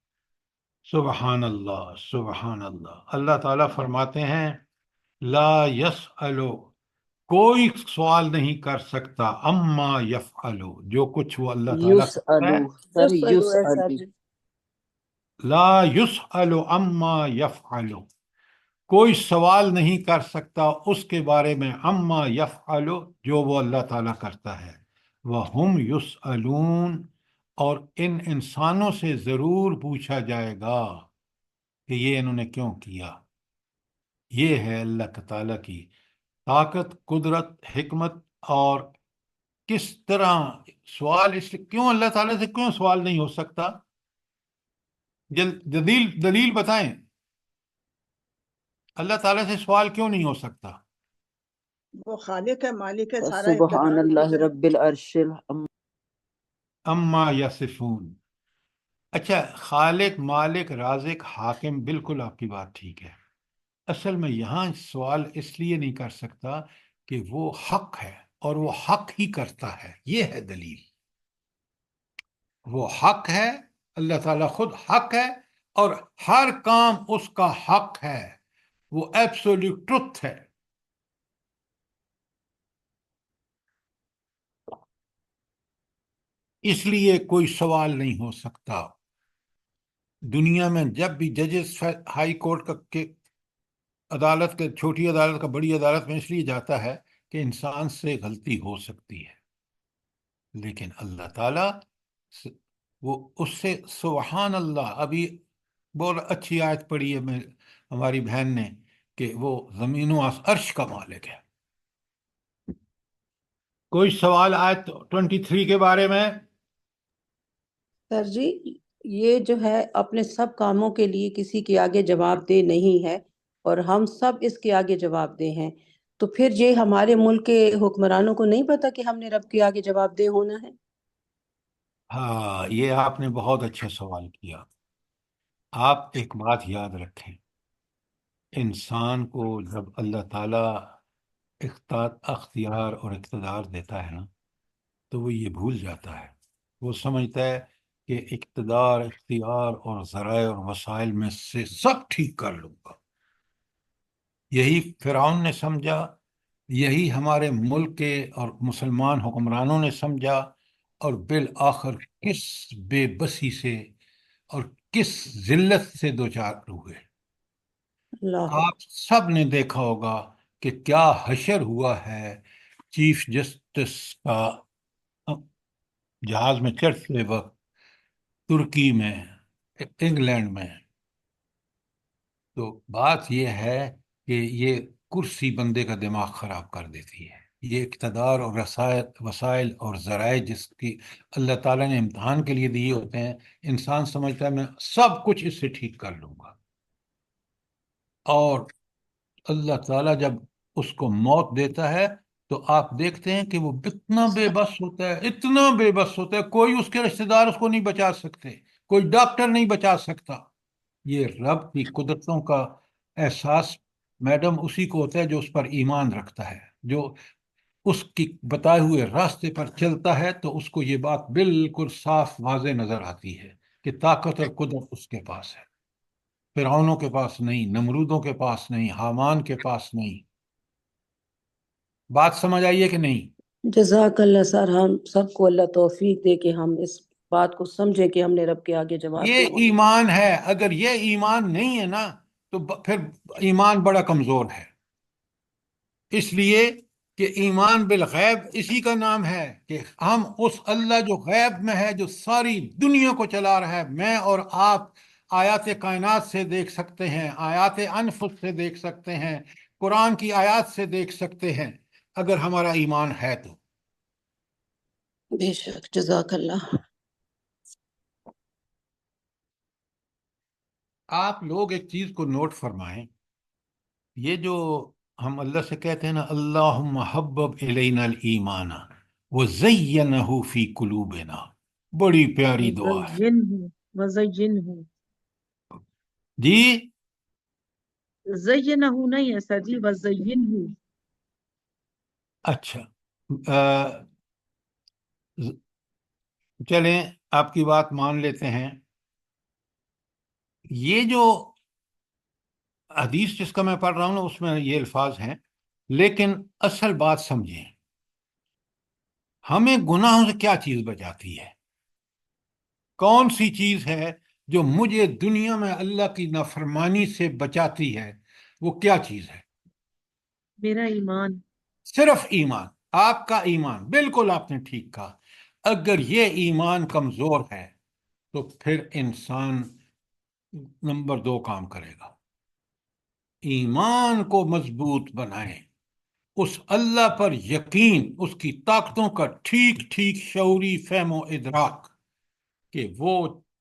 سبحان اللہ، سبحان اللہ۔ اللہ تعالیٰ فرماتے ہیں لا یسألو، کوئی سوال نہیں کر سکتا، اما یفعلو، جو کچھ وہ اللہ تعالیٰ کرتا ہے۔ یسألو سر، یسألو لا یسألو اما یفعلو، کوئی سوال نہیں کر سکتا اس کے بارے میں، اما یفعلو، جو وہ اللہ تعالیٰ کرتا ہے۔ وَهُمْ يُسْأَلُونَ، اور ان انسانوں سے ضرور پوچھا جائے گا کہ یہ انہوں نے کیوں کیا۔ یہ ہے اللہ تعالیٰ کی طاقت، قدرت، حکمت، اور کس طرح سوال اس لیے کیوں اللہ تعالیٰ سے کیوں سوال نہیں ہو سکتا؟ دلیل بتائیں، اللہ تعالیٰ سے سوال کیوں نہیں ہو سکتا؟ وہ خالق ہے، مالک ہے، سارا سبحان اقتدار اللہ ہے۔ رب العرش اما یصفون۔ اچھا، خالق، مالک، رازق، حاکم، بالکل آپ کی بات ٹھیک ہے۔ اصل میں یہاں سوال اس لیے نہیں کر سکتا کہ وہ حق ہے اور وہ حق ہی کرتا ہے، یہ ہے دلیل۔ وہ حق ہے، اللہ تعالیٰ خود حق ہے، اور ہر کام اس کا حق ہے، وہ ایبسولوٹ ٹروتھ ہے۔ اس لیے کوئی سوال نہیں ہو سکتا۔ دنیا میں جب بھی ججز ہائی کورٹ کے عدالت کے، چھوٹی عدالت کا بڑی عدالت میں اس لیے جاتا ہے کہ انسان سے غلطی ہو سکتی ہے، لیکن اللہ تعالیٰ وہ اس سے، سبحان اللہ، ابھی بہت اچھی آیت پڑھی ہے ہماری بہن نے کہ وہ زمین و عرش کا مالک ہے۔ کوئی سوال آیت 23 کے بارے میں؟ سر جی، یہ جو ہے اپنے سب کاموں کے لیے کسی کے آگے جواب دہ نہیں ہے، اور ہم سب اس کے آگے جواب دہ ہیں، تو پھر یہ ہمارے ملک کے حکمرانوں کو نہیں پتا کہ ہم نے رب کے آگے جواب دہ ہونا ہے؟ ہاں، یہ آپ نے بہت اچھا سوال کیا۔ آپ ایک بات یاد رکھیں، انسان کو جب اللہ تعالیٰ اختیار اور اقتدار دیتا ہے نا، تو وہ یہ بھول جاتا ہے، وہ سمجھتا ہے کہ اقتدار، اختیار اور ذرائع اور وسائل میں سے سب ٹھیک کر لوں گا۔ یہی فرعون نے سمجھا، یہی ہمارے ملک کے اور مسلمان حکمرانوں نے سمجھا، اور بالآخر کس بے بسی سے اور کس ذلت سے دوچار ہوئے۔ اللہ آپ سب نے دیکھا ہوگا کہ کیا حشر ہوا ہے چیف جسٹس کا جہاز میں چڑھتے وقت ترکی میں، انگلینڈ میں، تو بات یہ ہے کہ یہ کرسی بندے کا دماغ خراب کر دیتی ہے. یہ اقتدار اور وسائل اور ذرائع جس کی اللہ تعالیٰ نے امتحان کے لیے دیے ہوتے ہیں، انسان سمجھتا ہے میں سب کچھ اس سے ٹھیک کر لوں گا، اور اللہ تعالیٰ جب اس کو موت دیتا ہے تو آپ دیکھتے ہیں کہ وہ اتنا بے بس ہوتا ہے، اتنا بے بس ہوتا ہے، کوئی اس کے رشتہ دار اس کو نہیں بچا سکتے، کوئی ڈاکٹر نہیں بچا سکتا. یہ رب کی قدرتوں کا احساس میڈم اسی کو ہوتا ہے جو اس پر ایمان رکھتا ہے، جو اس کی بتائے ہوئے راستے پر چلتا ہے، تو اس کو یہ بات بالکل صاف واضح نظر آتی ہے کہ طاقت اور قدرت اس کے پاس ہے. فرعونوں کے پاس نہیں، نمرودوں کے پاس نہیں، حامان کے پاس نہیں. بات سمجھ آئیے کہ نہیں؟ جزاک اللہ سر، ہم سب کو اللہ توفیق دے کہ ہم اس بات کو سمجھیں کہ ہم نے رب کے آگے جواب یہ دینا ہے۔ ایمان ہے. اگر یہ ایمان نہیں ہے نا تو پھر ایمان بڑا کمزور ہے. اس لیے کہ ایمان بالغیب اسی کا نام ہے کہ ہم اس اللہ جو غیب میں ہے، جو ساری دنیا کو چلا رہا ہے، میں اور آپ آیات کائنات سے دیکھ سکتے ہیں، آیات انفس سے دیکھ سکتے ہیں، قرآن کی آیات سے دیکھ سکتے ہیں، اگر ہمارا ایمان ہے تو. بے شک، جزاک اللہ۔ آپ لوگ ایک چیز کو نوٹ فرمائیں، یہ جو ہم اللہ سے کہتے ہیں نا اللہم حبب الینا الایمان وزینہ فی قلوبنا، بڑی پیاری دعا ہے. وزینہ جی زینہ نہیں ہے سر جی، وزینہ. اچھا، چلیں آپ کی بات مان لیتے ہیں. یہ جو حدیث جس کا میں پڑھ رہا ہوں نا اس میں یہ الفاظ ہیں، لیکن اصل بات سمجھیں، ہمیں گناہوں سے کیا چیز بچاتی ہے؟ کون سی چیز ہے جو مجھے دنیا میں اللہ کی نافرمانی سے بچاتی ہے؟ وہ کیا چیز ہے؟ میرا ایمان. صرف ایمان. آپ کا ایمان، بالکل آپ نے ٹھیک کہا. اگر یہ ایمان کمزور ہے تو پھر انسان نمبر 2 کام کرے گا. ایمان کو مضبوط بنائیں، اس اللہ پر یقین، اس کی طاقتوں کا ٹھیک ٹھیک شعوری فہم و ادراک کہ وہ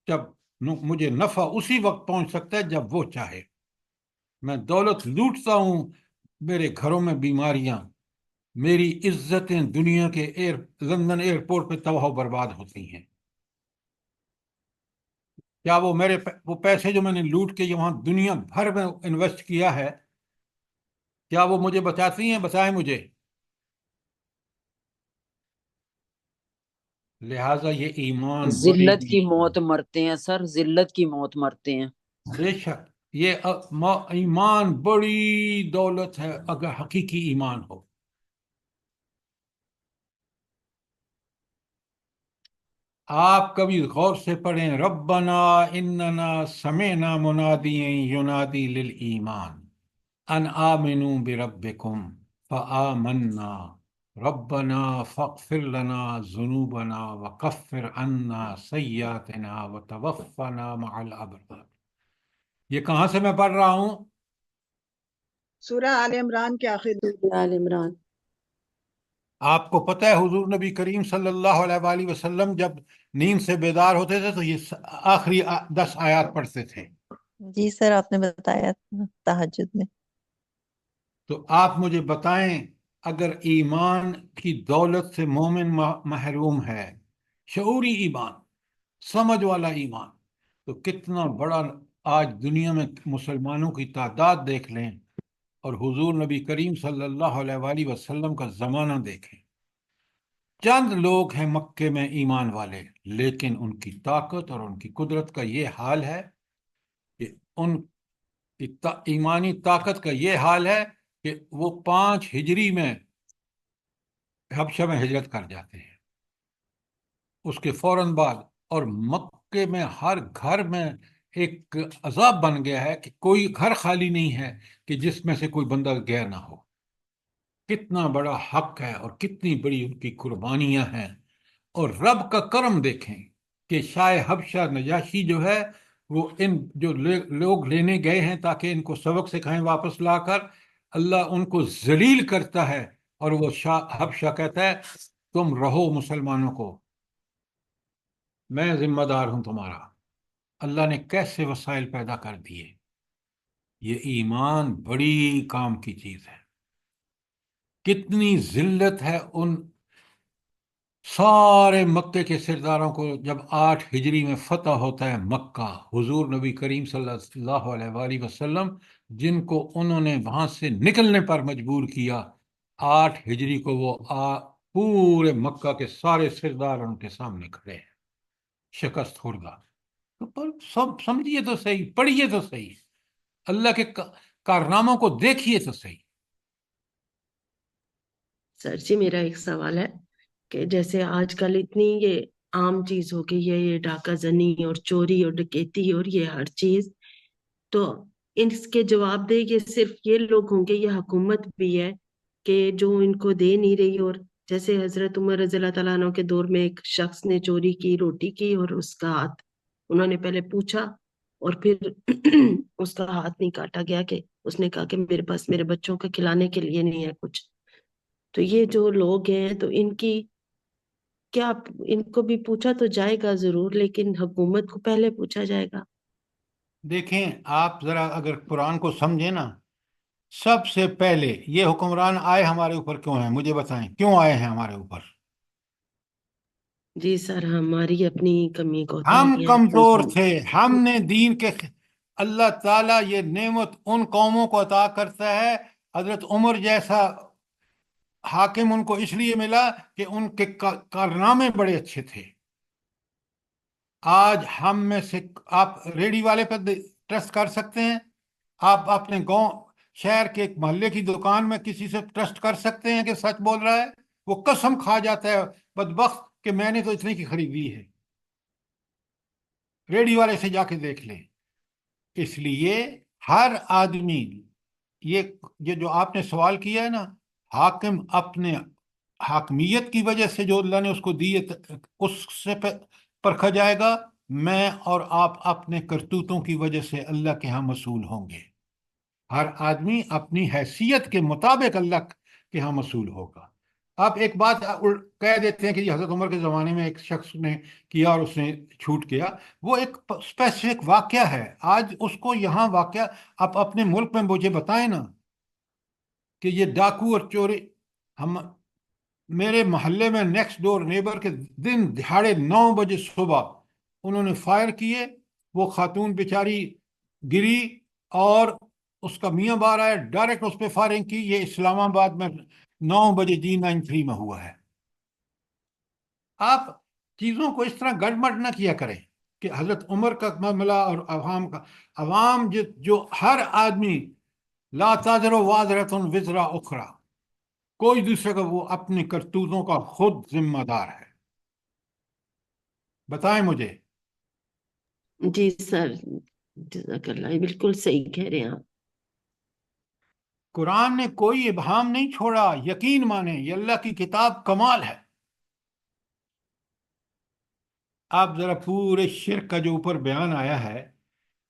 جب مجھے نفع اسی وقت پہنچ سکتا ہے جب وہ چاہے. میں دولت لوٹتا ہوں، میرے گھروں میں بیماریاں، میری عزتیں دنیا کے لندن ایئرپورٹ پہ تباہ و برباد ہوتی ہیں. کیا وہ پیسے جو میں نے لوٹ کے وہاں دنیا بھر میں انویسٹ کیا ہے، کیا وہ مجھے بچاتی ہیں؟ بتائیں مجھے. لہٰذا یہ ایمان ذلت کی بڑی موت مرتے ہیں سر، ذلت کی موت مرتے ہیں۔ بے شک یہ ایمان بڑی دولت ہے اگر حقیقی ایمان ہو. آپ کبھی غور سے پڑھیں ربنا اننا سمعنا منادیا ینادی للایمان ان آمنوا بربکم فآمنا ربنا فاغفر لنا ذنوبنا وکفر عنا سیئاتنا وتوفنا مع الابرار. یہ کہاں سے میں پڑھ رہا ہوں؟ سورہ آل عمران کے آخر آل عمران۔ آپ کو پتہ ہے حضور نبی کریم صلی اللہ علیہ وآلہ وسلم جب نیند سے بیدار ہوتے تھے تو یہ آخری 10 آیات پڑھتے تھے. جی سر، آپ نے بتایا تھا تہجد میں. تو آپ مجھے بتائیں اگر ایمان کی دولت سے مومن محروم ہے، شعوری ایمان، سمجھ والا ایمان، تو کتنا بڑا آج دنیا میں مسلمانوں کی تعداد دیکھ لیں اور حضور نبی کریم صلی اللہ علیہ وآلہ وسلم کا زمانہ دیکھیں. چند لوگ ہیں مکے میں ایمان والے، لیکن ان کی طاقت اور ان کی قدرت کا یہ حال ہے کہ ان کی ایمانی طاقت کا یہ حال ہے کہ وہ 5 ہجری میں حبشہ میں ہجرت کر جاتے ہیں، اس کے فوراً بعد. اور مکے میں ہر گھر میں ایک عذاب بن گیا ہے کہ کوئی گھر خالی نہیں ہے کہ جس میں سے کوئی بندہ گیا نہ ہو. کتنا بڑا حق ہے اور کتنی بڑی ان کی قربانیاں ہیں. اور رب کا کرم دیکھیں کہ شاہ حبشہ نجاشی جو ہے وہ ان جو لوگ لینے گئے ہیں تاکہ ان کو سبق سکھائیں واپس لا کر، اللہ ان کو ذلیل کرتا ہے اور وہ شاہ حبشہ کہتا ہے تم رہو مسلمانوں کو، میں ذمہ دار ہوں تمہارا. اللہ نے کیسے وسائل پیدا کر دیے. یہ ایمان بڑی کام کی چیز ہے. کتنی ذلت ہے ان سارے مکے کے سرداروں کو جب 8 ہجری میں فتح ہوتا ہے مکہ، حضور نبی کریم صلی اللہ علیہ وآلہ وسلم جن کو انہوں نے وہاں سے نکلنے پر مجبور کیا، 8 ہجری کو وہ پورے مکہ کے سارے سردار ان کے سامنے کھڑے ہیں شکست خوردہ. تو پر سب سمجھیے تو صحیح، پڑھیے تو صحیح، اللہ کے کارناموں کو دیکھیے تو صحیح. سر جی میرا ایک سوال ہے کہ جیسے آج کل اتنی یہ عام چیز ہو گئی ہے، یہ ڈاکہ زنی اور چوری اور ڈکیتی اور یہ ہر چیز، تو اس کے جواب دہ یہ صرف یہ لوگ ہوں گے، یہ حکومت بھی ہے کہ جو ان کو دے نہیں رہی؟ اور جیسے حضرت عمر رضی اللہ تعالیٰ عنہ کے دور میں ایک شخص نے چوری کی، روٹی کی، اور اس کا ہاتھ انہوں نے پہلے پوچھا اور پھر اس کا ہاتھ نہیں کاٹا گیا کہ اس نے کہا کہ میرے پاس میرے بچوں کا کھلانے کے لیے نہیں ہے کچھ. تو یہ جو لوگ ہیں تو ان کی کیا، ان کو بھی پوچھا تو جائے گا ضرور، لیکن حکومت کو پہلے پوچھا جائے گا؟ دیکھیں آپ ذرا اگر قرآن کو سمجھیں نا، سب سے پہلے یہ حکمران آئے ہمارے اوپر کیوں ہیں؟ مجھے بتائیں کیوں آئے ہیں ہمارے اوپر؟ جی سر ہماری اپنی کمی ہم کوتاہیاں کمزور تھے، ہم نے دین کے اللہ تعالیٰ یہ نعمت ان قوموں کو عطا کرتا ہے. حضرت عمر جیسا حاکم ان کو اس لیے ملا کہ ان کے کارنامے بڑے اچھے تھے. آج ہم میں سے آپ ریڈی والے پر ٹرسٹ کر سکتے ہیں؟ آپ اپنے گاؤں شہر کے ایک محلے کی دکان میں کسی سے ٹرسٹ کر سکتے ہیں کہ سچ بول رہا ہے؟ وہ قسم کھا جاتا ہے بدبخت کہ میں نے تو اتنے کی خریدی ہے. ریڈی والے سے جا کے دیکھ لیں. اس لیے ہر آدمی یہ جو آپ نے سوال کیا ہے نا، حاکم اپنے حاکمیت کی وجہ سے جو اللہ نے اس کو دی اس سے پرکھا جائے گا. میں اور آپ اپنے کرتوتوں کی وجہ سے اللہ کے ہاں مسئول ہوں گے. ہر آدمی اپنی حیثیت کے مطابق اللہ کے ہاں مسئول ہوگا. آپ ایک بات کہہ دیتے ہیں کہ یہ حضرت عمر کے زمانے میں ایک شخص نے کیا اور اس نے چھوٹ گیا، وہ ایک اسپیسیفک واقعہ ہے. آج اس کو یہاں واقعہ آپ اپنے ملک میں مجھے بتائیں نا کہ یہ ڈاکو اور چوری. ہم میرے محلے میں نیکسٹ ڈور نیبر کے دن دہاڑے 9 بجے صبح انہوں نے فائر کیے، وہ خاتون بیچاری گری اور اس کا میاں باہر آیا، ڈائریکٹ اس پہ فائرنگ کی. یہ اسلام آباد میں 9 بجے G93 میں ہوا ہے. آپ چیزوں کو اس طرح گڑبڑ نہ کیا کریں کہ حضرت عمر کا معاملہ اور عوام کا. عوام جو ہر آدمی لا تازر وازرۃ وزر اخرى، کوئی دوسرے کا، وہ اپنی کرتوتوں کا خود ذمہ دار ہے. بتائیں مجھے. جی سر جزاک اللہ، بالکل صحیح کہہ رہے ہیں آپ. قرآن نے کوئی ابہام نہیں چھوڑا. یقین مانیں یہ اللہ کی کتاب کمال ہے. آپ ذرا پورے شرک کا جو اوپر بیان آیا ہے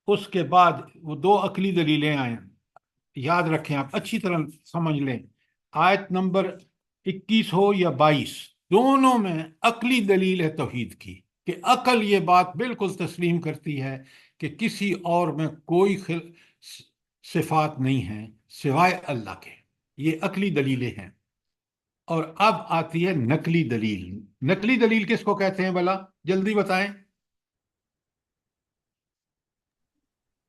اس کے بعد وہ 2 عقلی دلیلیں آئیں، یاد رکھیں، آپ اچھی طرح سمجھ لیں. آیت نمبر 21 ہو یا 22، دونوں میں عقلی دلیل ہے توحید کی، کہ عقل یہ بات بالکل تسلیم کرتی ہے کہ کسی اور میں کوئی صفات نہیں ہیں سوائے اللہ کے. یہ عقلی دلیلیں ہیں. اور اب آتی ہے نقلی دلیل. نقلی دلیل کس کو کہتے ہیں بھلا؟ جلدی بتائیں.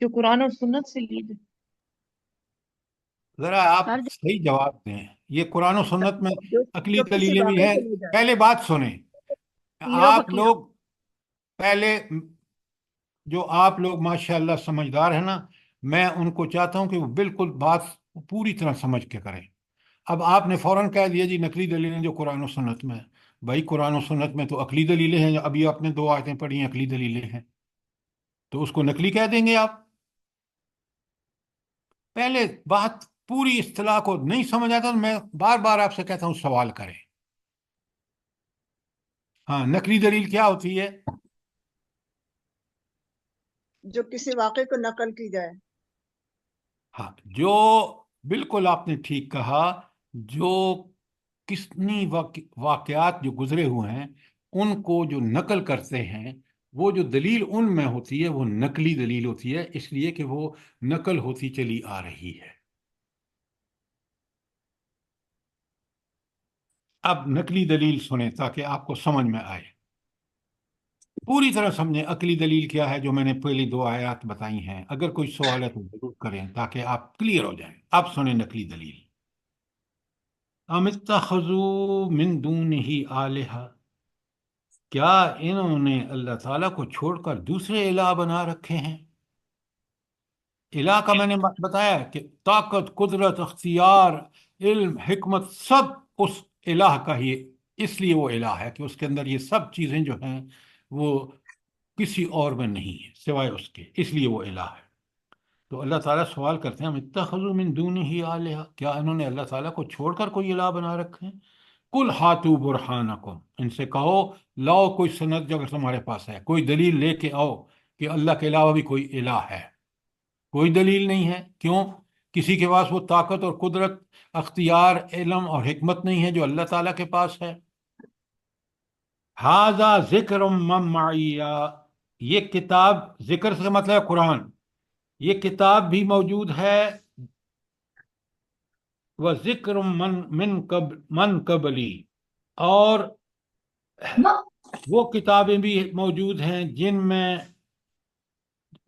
جو قرآن اور سنت سے لیے. ذرا آپ سر صحیح جواب دیں. یہ قرآن و سنت میں جو عقلی جو کسی دلیلیں بھی واقعے ہیں. سے لے جائے پہلے بات سنیں. ہیرو آپ فقیر. لوگ پہلے جو آپ لوگ ماشاءاللہ سمجھدار ہیں نا، میں ان کو چاہتا ہوں کہ وہ بالکل بات پوری طرح سمجھ کے کریں. اب آپ نے فوراً کہہ دیا جی نقلی دلیلیں جو قرآن و سنت میں. بھائی قرآن و سنت میں تو عقلی دلیلیں ہیں. ابھی آپ نے 2 آیتیں پڑھی ہیں عقلی دلیلیں ہیں، تو اس کو نقلی کہہ دیں گے آپ؟ پہلے بات پوری اصطلاح کو نہیں سمجھ آتا تو میں بار بار آپ سے کہتا ہوں سوال کریں. ہاں، نقلی دلیل کیا ہوتی ہے؟ جو کسی واقعے کو نقل کی جائے. ہاں، جو بالکل آپ نے ٹھیک کہا، جو کتنی واقعات جو گزرے ہوئے ہیں ان کو جو نقل کرتے ہیں، وہ جو دلیل ان میں ہوتی ہے وہ نقلی دلیل ہوتی ہے، اس لیے کہ وہ نقل ہوتی چلی آ رہی ہے. اب نقلی دلیل سنیں تاکہ آپ کو سمجھ میں آئے، پوری طرح سمجھیں عقلی دلیل کیا ہے جو میں نے پہلی 2 آیات بتائی ہیں. اگر کوئی سوال ہے تو ضرور کریں تاکہ آپ کلیئر ہو جائیں. اب سنیں نقلی دلیل. ام اتخذوا من دونہ آلہہ، کیا انہوں نے اللہ تعالیٰ کو چھوڑ کر دوسرے الہ بنا رکھے ہیں؟ الہ کا میں نے بتایا کہ طاقت، قدرت، اختیار، علم، حکمت سب اس الہ کا ہی، اس لیے وہ الہ ہے کہ اس کے اندر یہ سب چیزیں جو ہیں وہ کسی اور میں نہیں ہے سوائے اس کے، اس لیے وہ الہ ہے. تو اللہ تعالیٰ سوال کرتے ہیں ہم اتخذوا من دونہ آلہہ، کیا انہوں نے اللہ تعالیٰ کو چھوڑ کر کوئی الہ بنا رکھے ہیں؟ قل ہاتوا برہانکم، ان سے کہو لاؤ کوئی سند جو اگر تمہارے پاس ہے، کوئی دلیل لے کے آؤ کہ اللہ کے علاوہ بھی کوئی الہ ہے. کوئی دلیل نہیں ہے. کیوں؟ کسی کے پاس وہ طاقت اور قدرت، اختیار، علم اور حکمت نہیں ہے جو اللہ تعالیٰ کے پاس ہے. ھذا ذکر من معی، یہ کتاب، ذکر سے مطلب ہے قرآن، یہ کتاب بھی موجود ہے، وذکر من قبلی، اور وہ کتابیں بھی موجود ہیں جن میں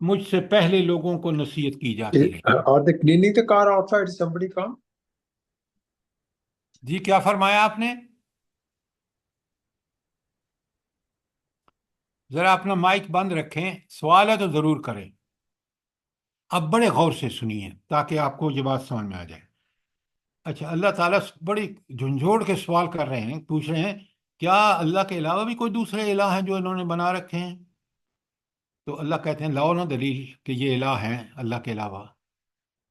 مجھ سے پہلے لوگوں کو نصیحت کی جاتی رہی. Are they cleaning the car outside? Is somebody come? جی کیا فرمایا آپ نے؟ ذرا اپنا مائک بند رکھیں، سوال ہے تو ضرور کریں. اب بڑے غور سے سنیے تاکہ آپ کو یہ بات سمجھ میں آ جائے. اچھا، اللہ تعالیٰ بڑی جھنجھوڑ کے سوال کر رہے ہیں، پوچھ رہے ہیں کیا اللہ کے علاوہ بھی کوئی دوسرے الہ ہیں جو انہوں نے بنا رکھے ہیں؟ تو اللہ کہتے ہیں لاؤ نا دلیل کہ یہ الہ ہیں اللہ کے علاوہ.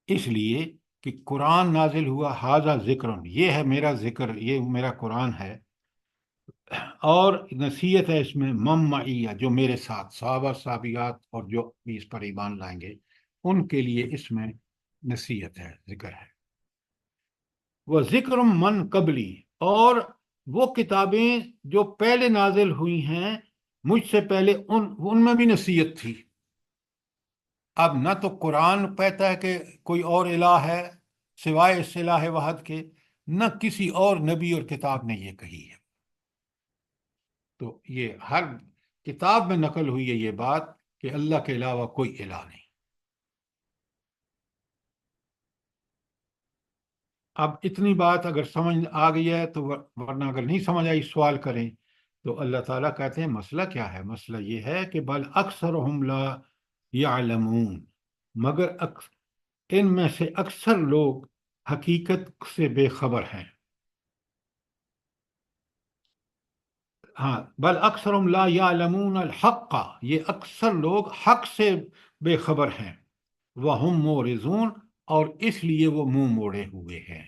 اس لیے کہ قرآن نازل ہوا، ھذا ذکر، یہ ہے میرا ذکر، یہ میرا قرآن ہے، اور نصیحت ہے اس میں من معیہ، جو میرے ساتھ، صحابہ صحابیات اور جو بھی اس پر ایمان لائیں گے ان کے لیے اس میں نصیحت ہے، ذکر ہے. وہ ذکر من قبلی، اور وہ کتابیں جو پہلے نازل ہوئی ہیں مجھ سے پہلے ان میں بھی نصیحت تھی. اب نہ تو قرآن کہتا ہے کہ کوئی اور الہ ہے سوائے اس الہ واحد کے، نہ کسی اور نبی اور کتاب نے یہ کہی ہے. تو یہ ہر کتاب میں نقل ہوئی ہے یہ بات کہ اللہ کے علاوہ کوئی الہ نہیں. اب اتنی بات اگر سمجھ آ گئی ہے تو، ورنہ اگر نہیں سمجھ آئی سوال کریں. تو اللہ تعالیٰ کہتے ہیں مسئلہ کیا ہے؟ مسئلہ یہ ہے کہ بل اکثرہم لا یعلمون، مگر ان میں سے اکثر لوگ حقیقت سے بے خبر ہیں. ہاں، بل اکثرہم لا یعلمون الحق، یہ اکثر لوگ حق سے بے خبر ہیں. وہم مورزون، اور اس لیے وہ منہ موڑے ہوئے ہیں،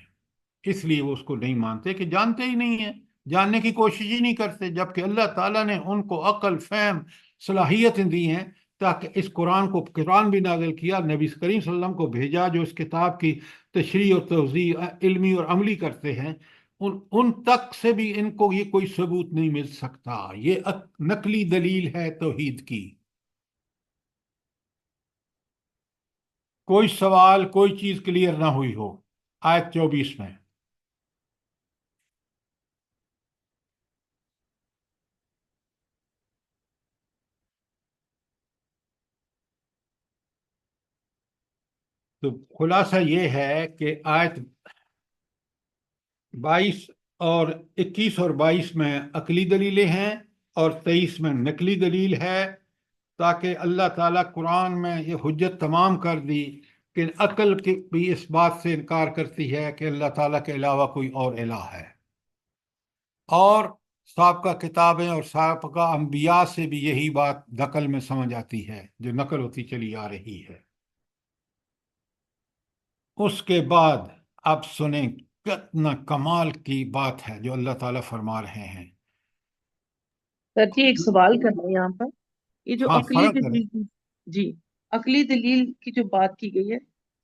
اس لیے وہ اس کو نہیں مانتے کہ جانتے ہی نہیں ہیں، جاننے کی کوشش ہی نہیں کرتے، جبکہ اللہ تعالیٰ نے ان کو عقل، فہم، صلاحیتیں دی ہیں تاکہ اس قرآن بھی نازل کیا، نبی کریم صلی اللہ علیہ وسلم کو بھیجا جو اس کتاب کی تشریح اور توضیح علمی اور عملی کرتے ہیں. ان تک سے بھی ان کو یہ کوئی ثبوت نہیں مل سکتا. یہ نقلی دلیل ہے توحید کی. کوئی سوال، کوئی چیز کلیئر نہ ہوئی ہو؟ آیت 24 میں تو خلاصہ یہ ہے کہ آیت 22 اور 21 اور 22 میں عقلی دلیلیں ہیں اور 23 میں نقلی دلیل ہے، تاکہ اللہ تعالیٰ قرآن میں یہ حجت تمام کر دی کہ عقل بھی اس بات سے انکار کرتی ہے کہ اللہ تعالیٰ کے علاوہ کوئی اور الہ ہے، اور سابقہ کتابیں اور سابقہ انبیاء سے بھی یہی بات نقل میں سمجھ آتی ہے جو نقل ہوتی چلی آ رہی ہے. اس کے بعد آپ سنیں کتنا کمال کی بات ہے جو اللہ تعالیٰ فرما رہے ہیں. سر جی ایک سوال کرنا ہے یہاں پر، یہ جو ہاں عقلی فرق کریں. دلیل، جی عقلی دلیل کی جو بات کی گئی ہے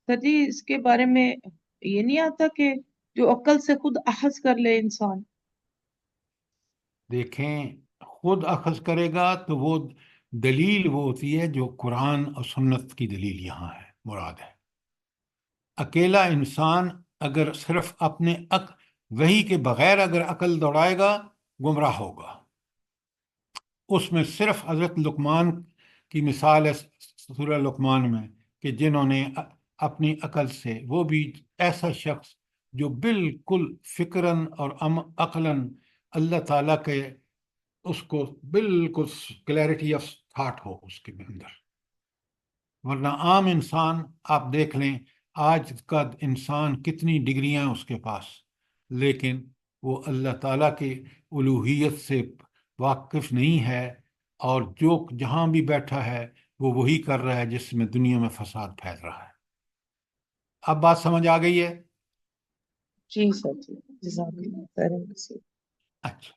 سر جی، اس کے بارے میں یہ نہیں آتا کہ جو عقل سے خود اخذ کر لے انسان؟ دیکھیں، خود اخذ کرے گا تو وہ دلیل وہ ہوتی ہے جو قرآن اور سنت کی دلیل یہاں ہے مراد ہے. اکیلا انسان اگر صرف اپنے وحی کے بغیر اگر عقل دوڑائے گا گمراہ ہوگا. اس میں صرف حضرت لقمان کی مثال ہے سورہ لقمان میں کہ جنہوں نے اپنی عقل سے، وہ بھی ایسا شخص جو بالکل فکراً اور عقلاً اللہ تعالیٰ کے اس کو بالکل کلیئرٹی آف تھاٹ ہو اس کے اندر. ورنہ عام انسان آپ دیکھ لیں، آج کا انسان کتنی ڈگریاں اس کے پاس، لیکن وہ اللہ تعالیٰ کی الوہیت سے واقف نہیں ہے، اور جو جہاں بھی بیٹھا ہے وہ وہی کر رہا ہے جس میں دنیا میں فساد پھیل رہا ہے. اب بات سمجھ آ گئی ہے؟ جی سر جی، جزاک اللہ خیر. اچھا،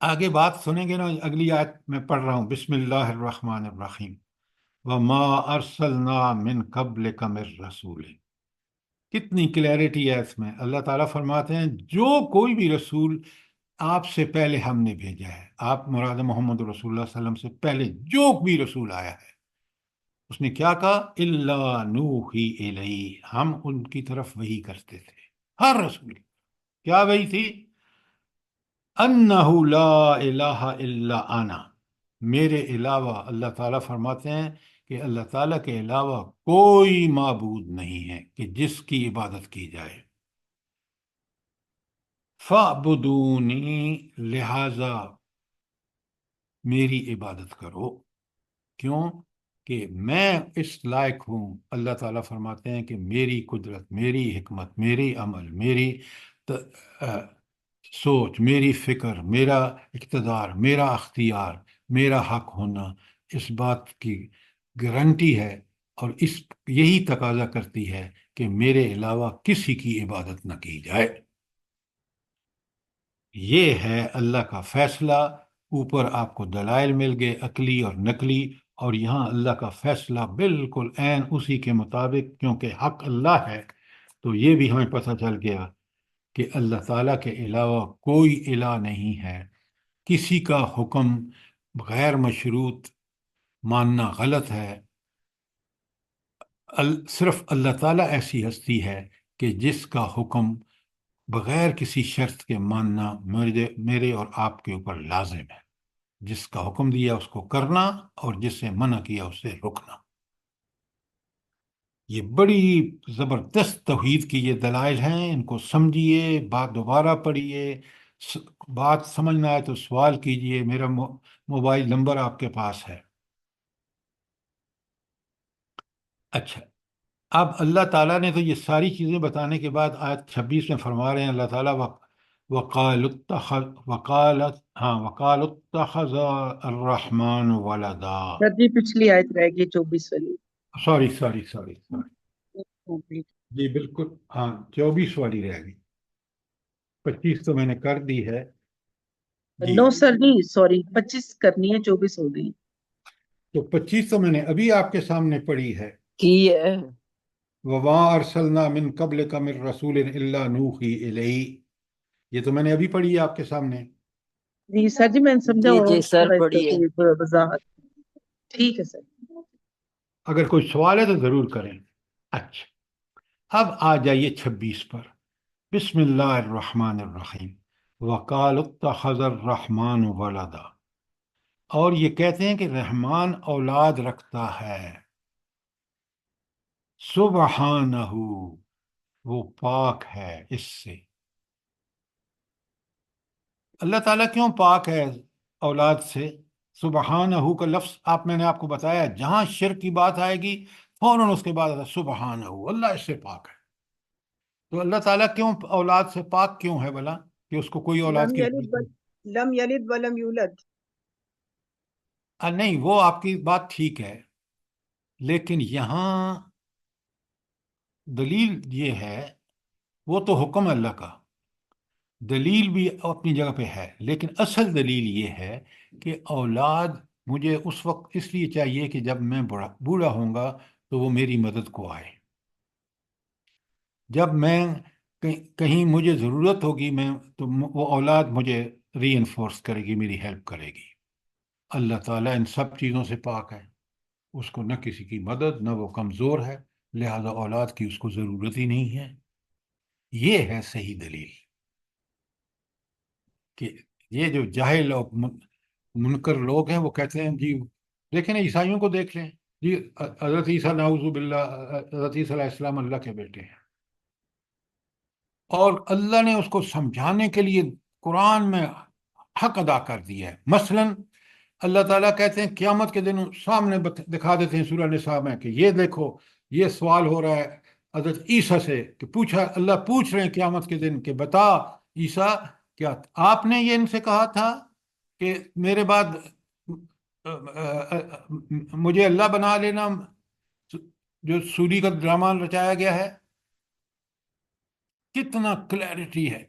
آگے بات سنیں گے نا. اگلی آیت میں پڑھ رہا ہوں، بسم اللہ الرحمن الرحیم. وما ارسلنا من قبلک من رسول. کتنی کلیئرٹی ہے اس میں. اللہ تعالیٰ فرماتے ہیں جو کوئی بھی رسول آپ سے پہلے ہم نے بھیجا ہے، آپ مراد محمد رسول اللہ صلی اللہ علیہ وسلم سے پہلے جو بھی رسول آیا ہے، اس نے کیا کہا؟ الا نوحی الیہ، ہم ان کی طرف وحی کرتے تھے. ہر رسول کیا وحی تھی؟ انہ لا الہ الا انا، میرے علاوہ. اللہ تعالیٰ فرماتے ہیں کہ اللہ تعالیٰ کے علاوہ کوئی معبود نہیں ہے کہ جس کی عبادت کی جائے. فَاعْبُدُونِی، لہذا میری عبادت کرو. کیوں کہ میں اس لائق ہوں. اللہ تعالیٰ فرماتے ہیں کہ میری قدرت، میری حکمت، میری عمل، میری سوچ، میری فکر، میرا اقتدار، میرا اختیار، میرا حق ہونا اس بات کی گارنٹی ہے، اور یہی تقاضا کرتی ہے کہ میرے علاوہ کسی کی عبادت نہ کی جائے. یہ ہے اللہ کا فیصلہ. اوپر آپ کو دلائل مل گئے عقلی اور نقلی، اور یہاں اللہ کا فیصلہ بالکل عین اسی کے مطابق، کیونکہ حق اللہ ہے. تو یہ بھی ہمیں پتہ چل گیا کہ اللہ تعالیٰ کے علاوہ کوئی الہ نہیں ہے. کسی کا حکم غیر مشروط ماننا غلط ہے. صرف اللہ تعالیٰ ایسی ہستی ہے کہ جس کا حکم بغیر کسی شرط کے ماننا میرے اور آپ کے اوپر لازم ہے. جس کا حکم دیا اس کو کرنا، اور جس سے منع کیا اس سے رکنا. یہ بڑی زبردست توحید کی یہ دلائل ہیں. ان کو سمجھیے، بات دوبارہ پڑھیے. بات سمجھ نہ آئے تو سوال کیجئے. میرا موبائل نمبر آپ کے پاس ہے. اچھا، اب اللہ تعالیٰ نے تو یہ ساری چیزیں بتانے کے بعد آیت 26 میں فرما رہے ہیں اللہ تعالیٰ وقال اتخذ الرحمن ولدا. سر جی پچھلی آیت رہ گئی 24 والی. سوری جی بالکل، ہاں 24 والی رہ گئی. 25 تو میں نے کر دی ہے جی. نو سر جی سوری، 25 کرنی ہے، 24 ہو گئی. تو 25 تو میں نے ابھی آپ کے سامنے پڑھی ہے. کی ہے وَمَا أَرْسَلْنَا مِن قَبْلِكَ مِن رَّسُولٍ إِلَّا نُوحِي إِلَيْهِ. یہ تو میں نے ابھی پڑھی ہے آپ کے سامنے. جی سر جی میں نے سمجھا جی اور جی سر تھوڑا اس کا پڑھیے. کوئی وضاحت. ٹھیک ہے سر. اگر کوئی سوال ہے تو ضرور کریں. اچھا، اب آ جائیے 26 پر. بسم اللہ الرحمن الرحیم. وَقَالُ اتَّخَذَ الرَّحْمَنُ وَلَدًا، اور یہ کہتے ہیں کہ رحمان اولاد رکھتا ہے. سبحانہ، وہ پاک ہے اس سے. اللہ تعالیٰ کیوں پاک ہے اولاد سے؟ سبحانہ کا لفظ میں نے آپ کو بتایا، جہاں شرک کی بات آئے گی فوراً اس کے بعد آتا سبحانہ، اللہ اس سے پاک ہے. تو اللہ تعالیٰ کیوں اولاد سے پاک کیوں ہے بھلا، کہ اس کو کوئی اولاد کی ضرورت نہیں؟ لم یلد ولم یولد. نہیں، وہ آپ کی بات ٹھیک ہے، لیکن یہاں دلیل یہ ہے، وہ تو حکم ہے اللہ کا، دلیل بھی اپنی جگہ پہ ہے، لیکن اصل دلیل یہ ہے کہ اولاد مجھے اس وقت اس لیے چاہیے کہ جب میں بوڑھا ہوں گا تو وہ میری مدد کو آئے، جب میں کہیں مجھے ضرورت ہوگی میں تو وہ اولاد مجھے ری انفورس کرے گی، میری ہیلپ کرے گی۔ اللہ تعالیٰ ان سب چیزوں سے پاک ہے، اس کو نہ کسی کی مدد، نہ وہ کمزور ہے، لہذا اولاد کی اس کو ضرورت ہی نہیں ہے۔ یہ ہے صحیح دلیل کہ یہ جو جاہل اور منکر لوگ ہیں وہ کہتے ہیں جی دیکھیں نا عیسائیوں کو دیکھ لیں جی، حضرت عیسیٰ نعوذ باللہ، حضرت عیسیٰ علیہ السلام اللہ کے بیٹے ہیں، اور اللہ نے اس کو سمجھانے کے لیے قرآن میں حق ادا کر دیا ہے۔ مثلا اللہ تعالیٰ کہتے ہیں قیامت کے دن سامنے دکھا دیتے ہیں سورہ نساء میں کہ یہ دیکھو یہ سوال ہو رہا ہے حضرت عیسیٰ سے، کہ پوچھا، اللہ پوچھ رہے ہیں قیامت کے دن کہ بتا عیسیٰ، کیا آپ نے یہ ان سے کہا تھا کہ میرے بعد مجھے اللہ بنا لینا، جو سوری کا ڈرامہ رچایا گیا ہے؟ کتنا کلیئرٹی ہے،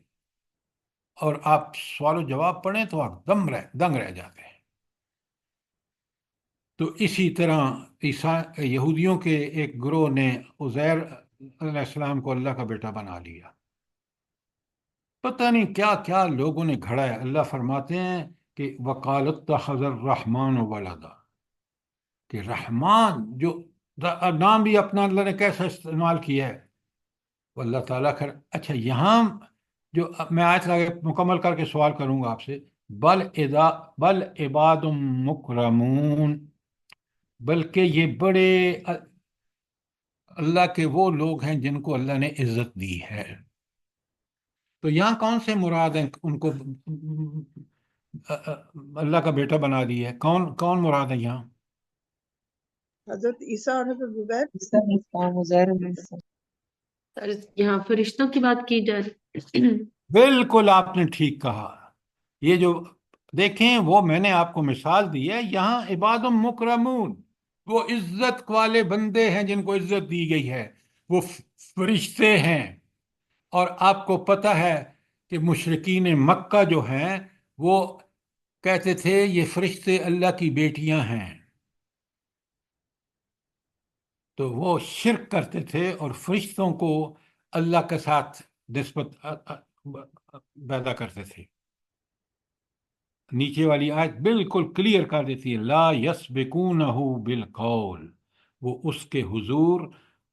اور آپ سوال و جواب پڑھیں تو آپ دنگ رہ جاتے ہیں۔ تو اسی طرح یہودیوں کے ایک گروہ نے عزیر علیہ السلام کو اللہ کا بیٹا بنا لیا، پتہ نہیں کیا کیا لوگوں نے گھڑا ہے۔ اللہ فرماتے ہیں کہ وقالت اتخذ الرحمن ولدا، کہ رحمان جو نام بھی اپنا اللہ نے کیسا استعمال کیا ہے، وہ اللہ تعالیٰ اچھا یہاں جو میں آیت مکمل کر کے سوال کروں گا آپ سے، بل عباد مکرمون، بلکہ یہ بڑے اللہ کے وہ لوگ ہیں جن کو اللہ نے عزت دی ہے۔ تو یہاں کون سے مراد ہیں ان کو اللہ کا بیٹا بنا دیا ہے؟ کون مراد ہے یہاں؟ حضرت عیسیٰ اور حضرت سر یہاں فرشتوں کی بات کی جا رہی۔ بالکل آپ نے ٹھیک کہا۔ یہ جو دیکھیں وہ میں نے آپ کو مثال دی ہے، یہاں عباد مکرمون، وہ عزت والے بندے ہیں جن کو عزت دی گئی ہے، وہ فرشتے ہیں۔ اور آپ کو پتہ ہے کہ مشرکین مکہ جو ہیں وہ کہتے تھے یہ فرشتے اللہ کی بیٹیاں ہیں، تو وہ شرک کرتے تھے اور فرشتوں کو اللہ کے ساتھ نسبت پیدا کرتے تھے۔ نیچے والی آیت بالکل کلیئر کر دیتی ہے، لا یسبقونہ بالقول، وہ اس کے حضور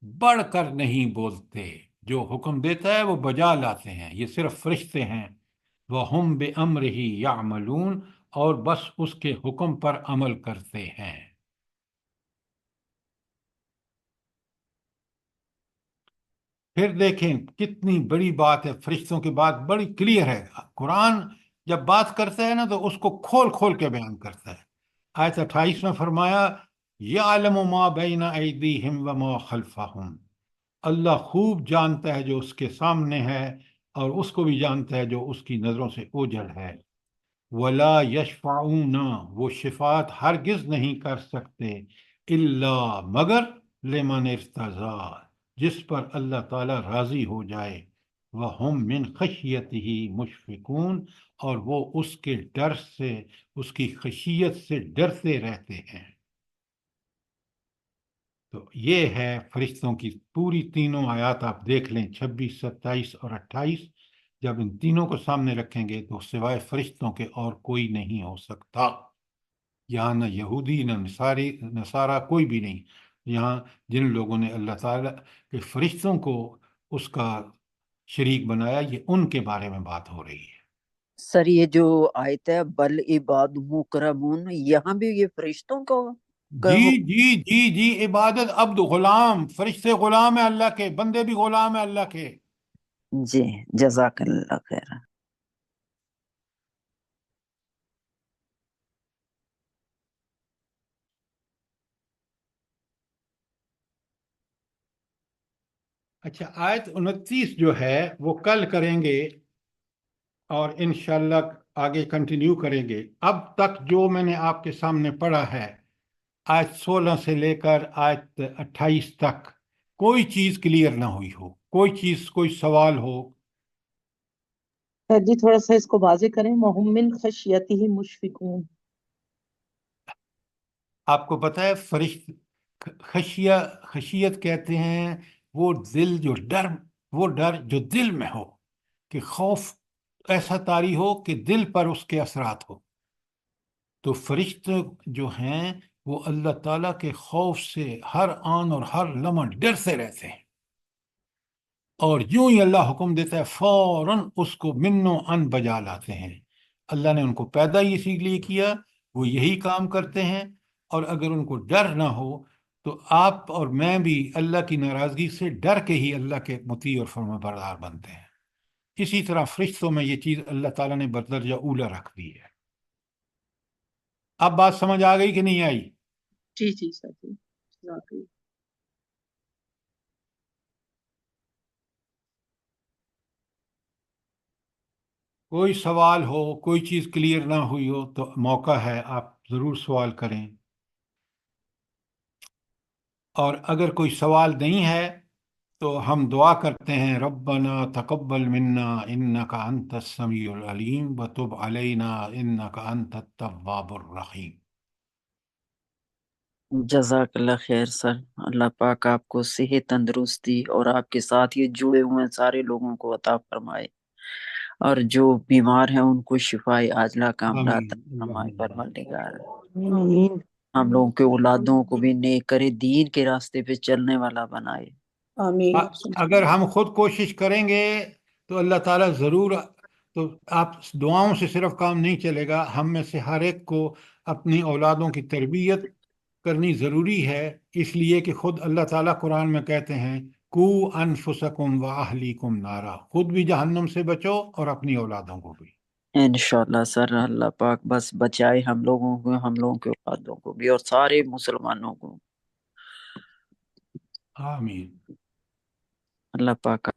بڑھ کر نہیں بولتے، جو حکم دیتا ہے وہ بجا لاتے ہیں، یہ صرف فرشتے ہیں۔ وَهُمْ بِأَمْرِهِ يَعْمَلُونَ، اور بس اس کے حکم پر عمل کرتے ہیں۔ پھر دیکھیں کتنی بڑی بات ہے، فرشتوں کی بات بڑی کلیئر ہے۔ قرآن جب بات کرتا ہے نا تو اس کو کھول کھول کے بیان کرتا ہے۔ آیت 28 میں فرمایا یعلم ما بین ایدیہم وما خلفہم، اللہ خوب جانتا ہے جو اس کے سامنے ہے اور اس کو بھی جانتا ہے جو اس کی نظروں سے اوجھل ہے۔ ولا یشفعون، وہ شفاعت ہرگز نہیں کر سکتے، الا مگر لمن ارتضی، جس پر اللہ تعالیٰ راضی ہو جائے۔ وَهُمْ مِنْ خَشْيَتِهِ مُشْفِقُونَ، اور وہ اس کے ڈر سے، اس کی خشیت سے ڈرتے رہتے ہیں۔ تو یہ ہے فرشتوں کی پوری تینوں آیات، آپ دیکھ لیں 26، 27 اور 28۔ جب ان تینوں کو سامنے رکھیں گے تو سوائے فرشتوں کے اور کوئی نہیں ہو سکتا۔ یہاں نہ یہودی نہ نصارہ کوئی بھی نہیں، یہاں جن لوگوں نے اللہ تعالیٰ کے فرشتوں کو اس کا شریک بنایا، یہ ان کے بارے میں بات ہو رہی ہے۔ سر یہ جو آیت ہے بل عباد مکرمون، یہاں بھی یہ فرشتوں کو جی عبادت، عبد، غلام، فرشتے غلام ہیں اللہ کے، بندے بھی غلام ہیں اللہ کے۔ جی جزاک اللہ خیر۔ اچھا آیت 29 جو ہے وہ کل کریں گے اور انشاءاللہ آگے کنٹینیو کریں گے۔ اب تک جو میں نے آپ کے سامنے پڑھا ہے آیت 16 سے لے کر آیت 28 تک، کوئی چیز کلیئر نہ ہوئی ہو، کوئی چیز، کوئی سوال ہو. سر جی تھوڑا سا اس کو واضح کریں. وَهُمْ مِنْ خَشْيَتِهِ مُشْفِقُونَ. آپ کو پتہ ہے خشیت کہتے ہیں وہ دل جو ڈر، وہ ڈر جو دل میں ہو، کہ خوف ایسا طاری ہو کہ دل پر اس کے اثرات ہو. تو فرشتے جو ہیں وہ اللہ تعالیٰ کے خوف سے ہر آن اور ہر لمحہ ڈرتے رہتے ہیں، اور یوں ہی اللہ حکم دیتا ہے فوراً اس کو من و ان بجا لاتے ہیں. اللہ نے ان کو پیدا ہی اسی لیے کیا، وہ یہی کام کرتے ہیں. اور اگر ان کو ڈر نہ ہو تو آپ اور میں بھی اللہ کی ناراضگی سے ڈر کے ہی اللہ کے مطیع اور فرما بردار بنتے ہیں. اسی طرح فرشتوں میں یہ چیز اللہ تعالیٰ نے بدرجہ اولا رکھ دی ہے. اب بات سمجھ آ گئی کہ نہیں آئی؟ جی جی سر جی جزاک اللہ. کوئی سوال ہو، کوئی چیز کلیئر نہ ہوئی ہو تو موقع ہے، آپ ضرور سوال کریں. اور اگر کوئی سوال نہیں ہے تو ہم دعا کرتے ہیں ربنا تقبل منا انک انت السمیع العلیم وتب علینا انک انت التواب الرحیم. جزاک اللہ خیر سر. اللہ پاک آپ کو صحت، تندرستی اور آپ کے ساتھ یہ جڑے ہوئے سارے لوگوں کو عطا فرمائے، اور جو بیمار ہیں ان کو شفائے عاجلہ کاملہ آمین عطا فرمائے. اللہم پروردگار آمین. ہم لوگوں کے اولادوں کو بھی نیک کرے، دین کے راستے پہ چلنے والا بنائے. آمین. اگر ہم خود کوشش کریں گے تو اللہ تعالیٰ ضرور. تو آپ دعاؤں سے صرف کام نہیں چلے گا، ہم میں سے ہر ایک کو اپنی اولادوں کی تربیت کرنی ضروری ہے. اس لیے کہ خود اللہ تعالیٰ قرآن میں کہتے ہیں کو انفسکم و اہلیکم نارا، خود بھی جہنم سے بچو اور اپنی اولادوں کو بھی. انشاءاللہ سر. اللہ پاک بس بچائے ہم لوگوں کو، ہم لوگوں کے اولادوں کو بھی، اور سارے مسلمانوں کو. آمین. اللہ پاک